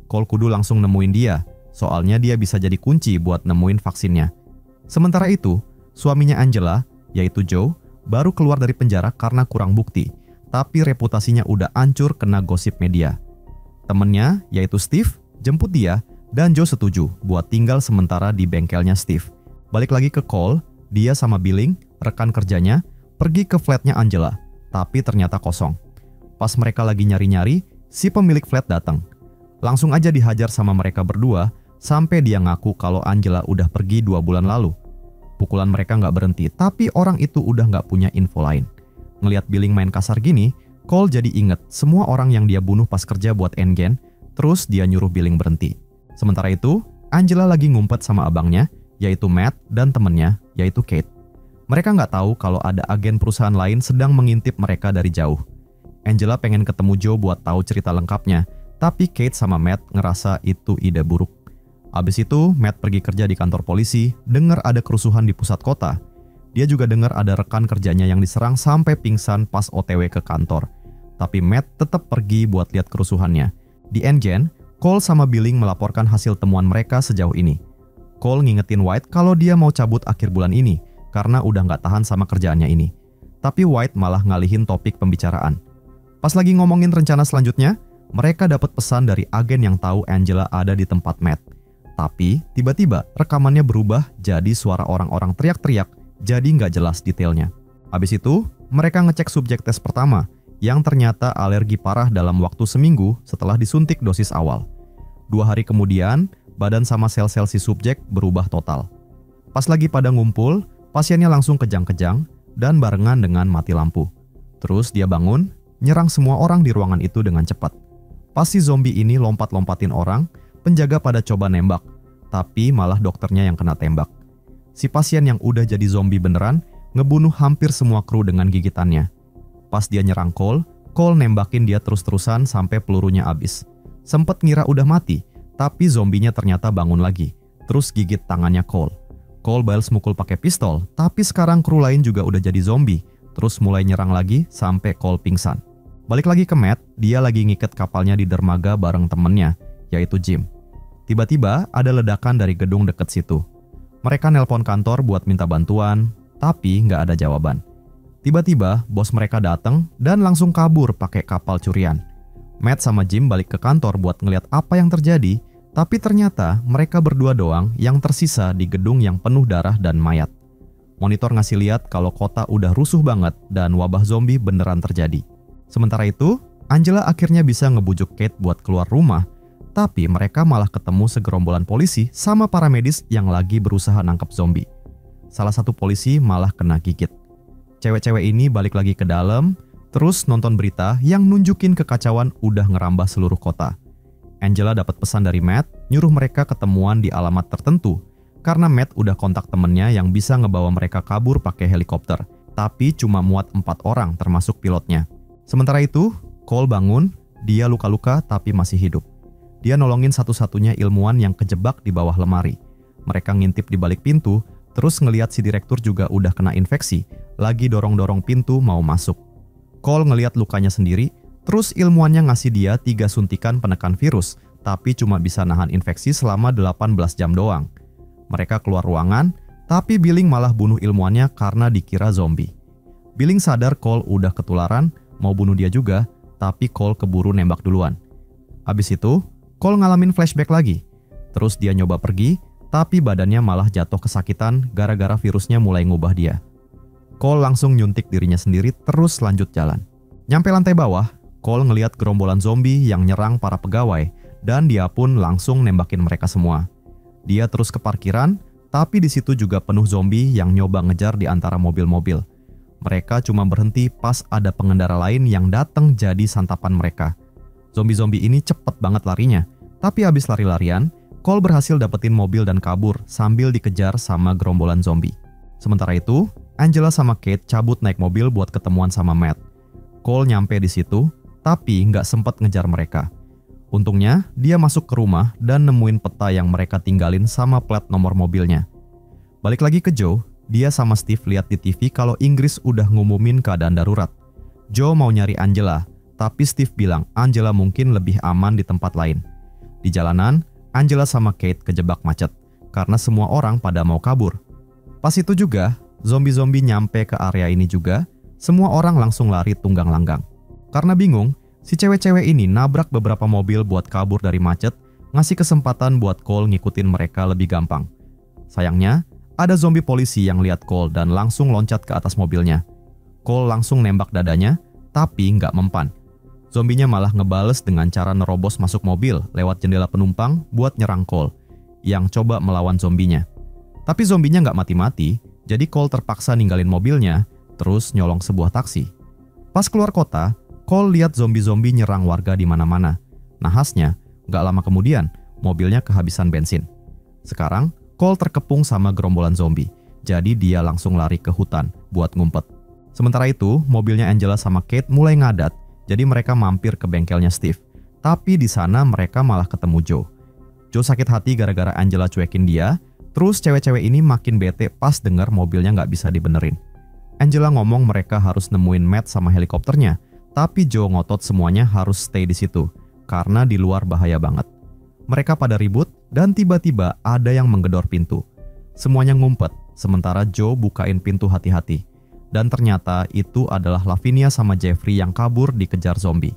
Cole kudu langsung nemuin dia, soalnya dia bisa jadi kunci buat nemuin vaksinnya. Sementara itu, suaminya Angela, yaitu Joe, baru keluar dari penjara karena kurang bukti, tapi reputasinya udah hancur kena gosip media. Temennya, yaitu Steve, jemput dia, dan Joe setuju buat tinggal sementara di bengkelnya Steve. Balik lagi ke Cole, dia sama Billing, rekan kerjanya, pergi ke flatnya Angela, tapi ternyata kosong. Pas mereka lagi nyari-nyari, si pemilik flat datang. Langsung aja dihajar sama mereka berdua, sampai dia ngaku kalau Angela udah pergi 2 bulan lalu. Pukulan mereka nggak berhenti, tapi orang itu udah nggak punya info lain. Ngeliat Billing main kasar gini, Cole jadi inget semua orang yang dia bunuh pas kerja buat Engen, terus dia nyuruh Billing berhenti. Sementara itu, Angela lagi ngumpet sama abangnya, yaitu Matt, dan temennya, yaitu Kate. Mereka nggak tahu kalau ada agen perusahaan lain sedang mengintip mereka dari jauh. Angela pengen ketemu Joe buat tahu cerita lengkapnya, tapi Kate sama Matt ngerasa itu ide buruk. Abis itu, Matt pergi kerja di kantor polisi, dengar ada kerusuhan di pusat kota. Dia juga dengar ada rekan kerjanya yang diserang sampai pingsan pas OTW ke kantor. Tapi Matt tetap pergi buat lihat kerusuhannya. Di Engen, Cole sama Billing melaporkan hasil temuan mereka sejauh ini. Cole ngingetin White kalau dia mau cabut akhir bulan ini, karena udah nggak tahan sama kerjaannya ini. Tapi White malah ngalihin topik pembicaraan. Pas lagi ngomongin rencana selanjutnya, mereka dapat pesan dari agen yang tahu Angela ada di tempat Matt. Tapi, tiba-tiba rekamannya berubah jadi suara orang-orang teriak-teriak, jadi nggak jelas detailnya. Habis itu, mereka ngecek subjek tes pertama, yang ternyata alergi parah dalam waktu seminggu setelah disuntik dosis awal. 2 hari kemudian, badan sama sel-sel si subjek berubah total. Pas lagi pada ngumpul, pasiennya langsung kejang-kejang dan barengan dengan mati lampu. Terus dia bangun, nyerang semua orang di ruangan itu dengan cepat. Pas si zombie ini lompat-lompatin orang, penjaga pada coba nembak, tapi malah dokternya yang kena tembak. Si pasien yang udah jadi zombie beneran ngebunuh hampir semua kru dengan gigitannya. Pas dia nyerang Cole nembakin dia terus-terusan sampai pelurunya habis. Sempet ngira udah mati, tapi zombinya ternyata bangun lagi, terus gigit tangannya Cole. Cole bales mukul pakai pistol, tapi sekarang kru lain juga udah jadi zombie, terus mulai nyerang lagi sampai Cole pingsan. Balik lagi ke Matt, dia lagi ngiket kapalnya di dermaga bareng temennya, yaitu Jim. Tiba-tiba ada ledakan dari gedung deket situ. Mereka nelpon kantor buat minta bantuan, tapi nggak ada jawaban. Tiba-tiba bos mereka datang dan langsung kabur pakai kapal curian. Matt sama Jim balik ke kantor buat ngeliat apa yang terjadi, tapi ternyata mereka berdua doang yang tersisa di gedung yang penuh darah dan mayat. Monitor ngasih lihat kalau kota udah rusuh banget dan wabah zombie beneran terjadi. Sementara itu, Angela akhirnya bisa ngebujuk Kate buat keluar rumah, tapi mereka malah ketemu segerombolan polisi sama paramedis yang lagi berusaha nangkep zombie. Salah satu polisi malah kena gigit. Cewek-cewek ini balik lagi ke dalam, terus nonton berita yang nunjukin kekacauan udah ngerambah seluruh kota. Angela dapat pesan dari Matt, nyuruh mereka ketemuan di alamat tertentu, karena Matt udah kontak temennya yang bisa ngebawa mereka kabur pakai helikopter, tapi cuma muat 4 orang termasuk pilotnya. Sementara itu, Cole bangun, dia luka-luka tapi masih hidup. Dia nolongin satu-satunya ilmuwan yang kejebak di bawah lemari. Mereka ngintip di balik pintu, terus ngeliat si direktur juga udah kena infeksi, lagi dorong-dorong pintu mau masuk. Cole ngeliat lukanya sendiri, terus ilmuannya ngasih dia 3 suntikan penekan virus, tapi cuma bisa nahan infeksi selama 18 jam doang. Mereka keluar ruangan, tapi Billing malah bunuh ilmuannya karena dikira zombie. Billing sadar Cole udah ketularan, mau bunuh dia juga, tapi Cole keburu nembak duluan. Abis itu, Cole ngalamin flashback lagi. Terus dia nyoba pergi, tapi badannya malah jatuh kesakitan gara-gara virusnya mulai ngubah dia. Cole langsung nyuntik dirinya sendiri terus lanjut jalan. Nyampe lantai bawah, Cole ngeliat gerombolan zombie yang nyerang para pegawai dan dia pun langsung nembakin mereka semua. Dia terus ke parkiran, tapi di situ juga penuh zombie yang nyoba ngejar di antara mobil-mobil. Mereka cuma berhenti pas ada pengendara lain yang datang jadi santapan mereka. Zombie-zombie ini cepet banget larinya, tapi abis lari-larian, Cole berhasil dapetin mobil dan kabur sambil dikejar sama gerombolan zombie. Sementara itu, Angela sama Kate cabut naik mobil buat ketemuan sama Matt. Cole nyampe di situ, tapi nggak sempat ngejar mereka. Untungnya, dia masuk ke rumah dan nemuin peta yang mereka tinggalin sama plat nomor mobilnya. Balik lagi ke Joe, dia sama Steve lihat di TV kalau Inggris udah ngumumin keadaan darurat. Joe mau nyari Angela, tapi Steve bilang Angela mungkin lebih aman di tempat lain. Di jalanan, Angela sama Kate kejebak macet karena semua orang pada mau kabur. Pas itu juga, zombie-zombie nyampe ke area ini juga, semua orang langsung lari tunggang langgang. Karena bingung, si cewek-cewek ini nabrak beberapa mobil buat kabur dari macet, ngasih kesempatan buat Cole ngikutin mereka lebih gampang. Sayangnya, ada zombie polisi yang lihat Cole dan langsung loncat ke atas mobilnya. Cole langsung nembak dadanya, tapi nggak mempan. Zombinya malah ngebales dengan cara nerobos masuk mobil lewat jendela penumpang buat nyerang Cole, yang coba melawan zombinya. Tapi zombinya nggak mati-mati, jadi Cole terpaksa ninggalin mobilnya, terus nyolong sebuah taksi. Pas keluar kota, Cole lihat zombie-zombie nyerang warga di mana-mana. Nahasnya, nggak lama kemudian, mobilnya kehabisan bensin. Sekarang, Cole terkepung sama gerombolan zombie, jadi dia langsung lari ke hutan buat ngumpet. Sementara itu, mobilnya Angela sama Kate mulai ngadat, jadi mereka mampir ke bengkelnya Steve. Tapi di sana mereka malah ketemu Joe. Joe sakit hati gara-gara Angela cuekin dia, terus cewek-cewek ini makin bete pas dengar mobilnya nggak bisa dibenerin. Angela ngomong mereka harus nemuin Matt sama helikopternya, tapi Joe ngotot semuanya harus stay di situ, karena di luar bahaya banget. Mereka pada ribut, dan tiba-tiba ada yang menggedor pintu. Semuanya ngumpet, sementara Joe bukain pintu hati-hati. Dan ternyata itu adalah Lavinia sama Jeffrey yang kabur dikejar zombie.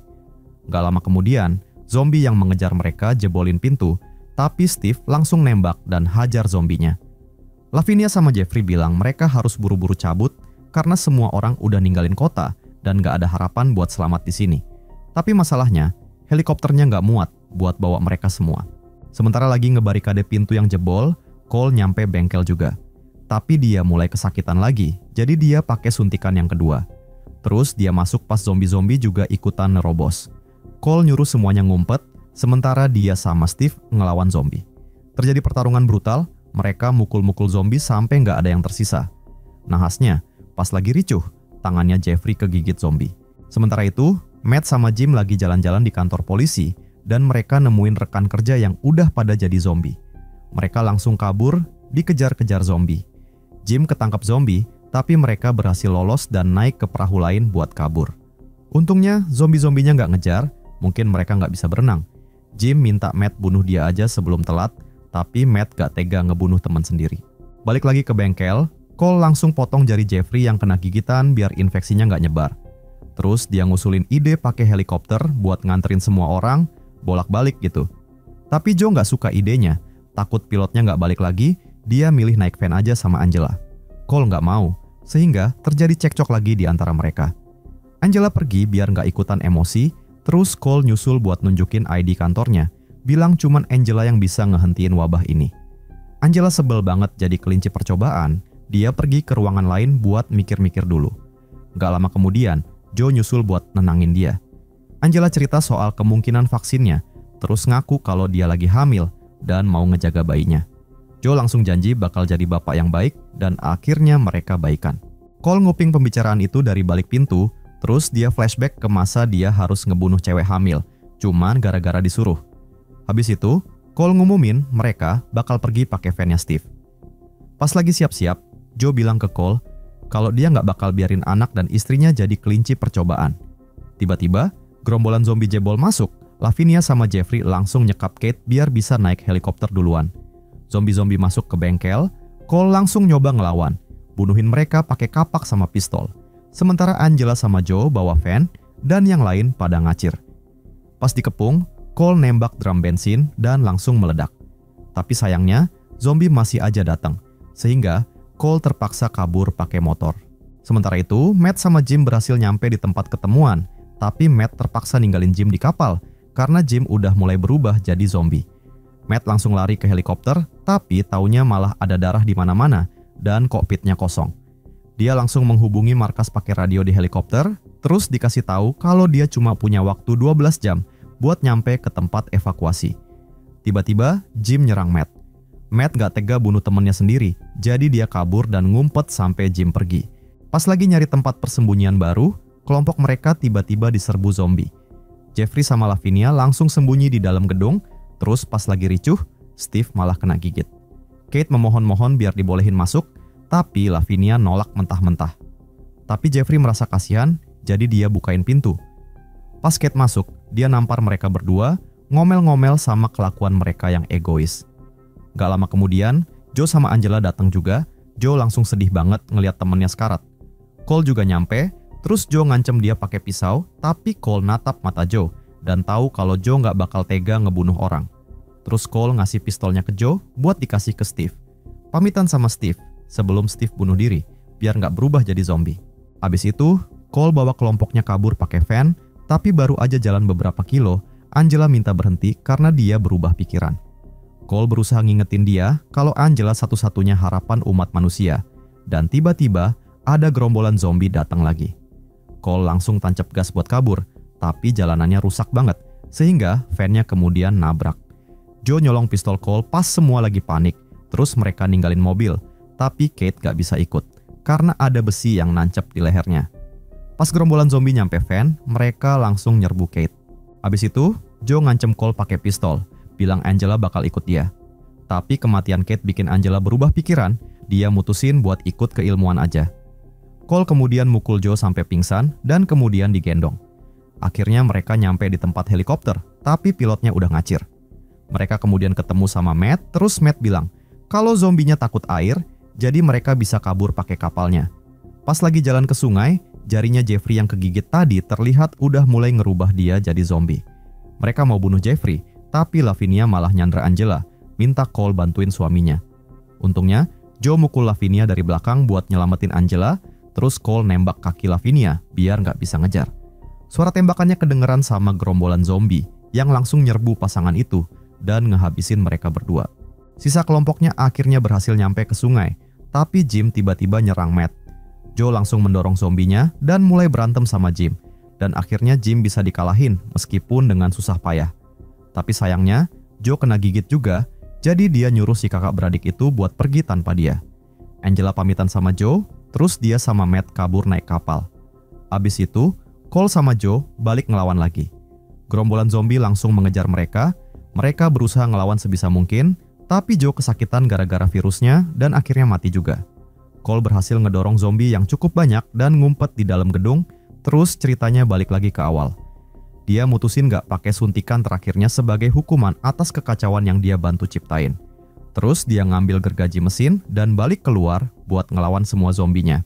Gak lama kemudian, zombie yang mengejar mereka jebolin pintu, tapi Steve langsung nembak dan hajar zombinya. Lavinia sama Jeffrey bilang mereka harus buru-buru cabut karena semua orang udah ninggalin kota dan gak ada harapan buat selamat di sini. Tapi masalahnya, helikopternya gak muat buat bawa mereka semua. Sementara lagi ngebarikade pintu yang jebol, Cole nyampe bengkel juga. Tapi dia mulai kesakitan lagi, jadi dia pakai suntikan yang kedua. Terus dia masuk pas zombie-zombie juga ikutan nerobos. Cole nyuruh semuanya ngumpet, sementara dia sama Steve ngelawan zombie. Terjadi pertarungan brutal, mereka mukul-mukul zombie sampai nggak ada yang tersisa. Nahasnya, pas lagi ricuh, tangannya Jeffrey kegigit zombie. Sementara itu, Matt sama Jim lagi jalan-jalan di kantor polisi, dan mereka nemuin rekan kerja yang udah pada jadi zombie. Mereka langsung kabur, dikejar-kejar zombie. Jim ketangkap zombie, tapi mereka berhasil lolos dan naik ke perahu lain buat kabur. Untungnya, zombie-zombinya nggak ngejar, mungkin mereka nggak bisa berenang. Jim minta Matt bunuh dia aja sebelum telat, tapi Matt gak tega ngebunuh teman sendiri. Balik lagi ke bengkel, Cole langsung potong jari Jeffrey yang kena gigitan biar infeksinya nggak nyebar. Terus dia ngusulin ide pakai helikopter buat nganterin semua orang, bolak-balik gitu. Tapi Joe nggak suka idenya, takut pilotnya nggak balik lagi, dia milih naik van aja sama Angela. Cole nggak mau, sehingga terjadi cekcok lagi di antara mereka. Angela pergi biar nggak ikutan emosi, terus Cole nyusul buat nunjukin ID kantornya, bilang cuman Angela yang bisa ngehentiin wabah ini. Angela sebel banget jadi kelinci percobaan, dia pergi ke ruangan lain buat mikir-mikir dulu. Gak lama kemudian, Joe nyusul buat nenangin dia. Angela cerita soal kemungkinan vaksinnya, terus ngaku kalau dia lagi hamil dan mau ngejaga bayinya. Joe langsung janji bakal jadi bapak yang baik dan akhirnya mereka baikan. Cole nguping pembicaraan itu dari balik pintu, terus dia flashback ke masa dia harus ngebunuh cewek hamil, cuman gara-gara disuruh. Habis itu, Cole ngumumin mereka bakal pergi pakai van-nya Steve. Pas lagi siap-siap, Joe bilang ke Cole kalau dia nggak bakal biarin anak dan istrinya jadi kelinci percobaan. Tiba-tiba, gerombolan zombie jebol masuk. Lavinia sama Jeffrey langsung nyekap Kate biar bisa naik helikopter duluan. Zombie-zombie masuk ke bengkel, Cole langsung nyoba ngelawan. Bunuhin mereka pakai kapak sama pistol. Sementara Angela sama Joe bawa van dan yang lain pada ngacir. Pas dikepung, Cole nembak drum bensin dan langsung meledak. Tapi sayangnya, zombie masih aja datang. Sehingga Cole terpaksa kabur pakai motor. Sementara itu, Matt sama Jim berhasil nyampe di tempat ketemuan. Tapi Matt terpaksa ninggalin Jim di kapal karena Jim udah mulai berubah jadi zombie. Matt langsung lari ke helikopter, tapi taunya malah ada darah di mana-mana dan kokpitnya kosong. Dia langsung menghubungi markas pakai radio di helikopter, terus dikasih tahu kalau dia cuma punya waktu 12 jam buat nyampe ke tempat evakuasi. Tiba-tiba, Jim nyerang Matt. Matt gak tega bunuh temennya sendiri, jadi dia kabur dan ngumpet sampai Jim pergi. Pas lagi nyari tempat persembunyian baru, kelompok mereka tiba-tiba diserbu zombie. Jeffrey sama Lavinia langsung sembunyi di dalam gedung, terus pas lagi ricuh, Steve malah kena gigit. Kate memohon-mohon biar dibolehin masuk, tapi Lavinia nolak mentah-mentah. Tapi Jeffrey merasa kasihan, jadi dia bukain pintu. Pas Kate masuk, dia nampar mereka berdua, ngomel-ngomel sama kelakuan mereka yang egois. Gak lama kemudian, Joe sama Angela datang juga. Joe langsung sedih banget ngelihat temennya sekarat. Cole juga nyampe, terus Joe ngancem dia pakai pisau, tapi Cole natap mata Joe dan tahu kalau Joe gak bakal tega ngebunuh orang. Terus Cole ngasih pistolnya ke Joe buat dikasih ke Steve. Pamitan sama Steve sebelum Steve bunuh diri, biar gak berubah jadi zombie. Abis itu, Cole bawa kelompoknya kabur pakai van, tapi baru aja jalan beberapa kilo, Angela minta berhenti karena dia berubah pikiran. Cole berusaha ngingetin dia kalau Angela satu-satunya harapan umat manusia. Dan tiba-tiba ada gerombolan zombie datang lagi. Cole langsung tancap gas buat kabur, tapi jalanannya rusak banget, sehingga van-nya kemudian nabrak. Joe nyolong pistol Cole pas semua lagi panik, terus mereka ninggalin mobil, tapi Kate gak bisa ikut, karena ada besi yang nancep di lehernya. Pas gerombolan zombie nyampe van, mereka langsung nyerbu Kate. Abis itu, Joe ngancem Cole pakai pistol, bilang Angela bakal ikut dia. Tapi kematian Kate bikin Angela berubah pikiran, dia mutusin buat ikut keilmuan aja. Cole kemudian mukul Joe sampai pingsan dan kemudian digendong. Akhirnya mereka nyampe di tempat helikopter, tapi pilotnya udah ngacir. Mereka kemudian ketemu sama Matt, terus Matt bilang kalau zombinya takut air, jadi mereka bisa kabur pakai kapalnya. Pas lagi jalan ke sungai, jarinya Jeffrey yang kegigit tadi terlihat udah mulai ngerubah dia jadi zombie. Mereka mau bunuh Jeffrey, tapi Lavinia malah nyandra Angela, minta Cole bantuin suaminya. Untungnya, Joe mukul Lavinia dari belakang buat nyelamatin Angela, terus Cole nembak kaki Lavinia biar nggak bisa ngejar. Suara tembakannya kedengeran sama gerombolan zombie yang langsung nyerbu pasangan itu dan ngehabisin mereka berdua. Sisa kelompoknya akhirnya berhasil nyampe ke sungai, tapi Jim tiba-tiba nyerang Matt. Joe langsung mendorong zombinya dan mulai berantem sama Jim, dan akhirnya Jim bisa dikalahin meskipun dengan susah payah. Tapi sayangnya, Joe kena gigit juga, jadi dia nyuruh si kakak beradik itu buat pergi tanpa dia. Angela pamitan sama Joe, terus dia sama Matt kabur naik kapal. Abis itu, Cole sama Joe balik ngelawan lagi. Gerombolan zombie langsung mengejar mereka. Mereka berusaha ngelawan sebisa mungkin, tapi Joe kesakitan gara-gara virusnya dan akhirnya mati juga. Cole berhasil ngedorong zombie yang cukup banyak dan ngumpet di dalam gedung, terus ceritanya balik lagi ke awal. Dia mutusin gak pakai suntikan terakhirnya sebagai hukuman atas kekacauan yang dia bantu ciptain. Terus dia ngambil gergaji mesin dan balik keluar buat ngelawan semua zombinya.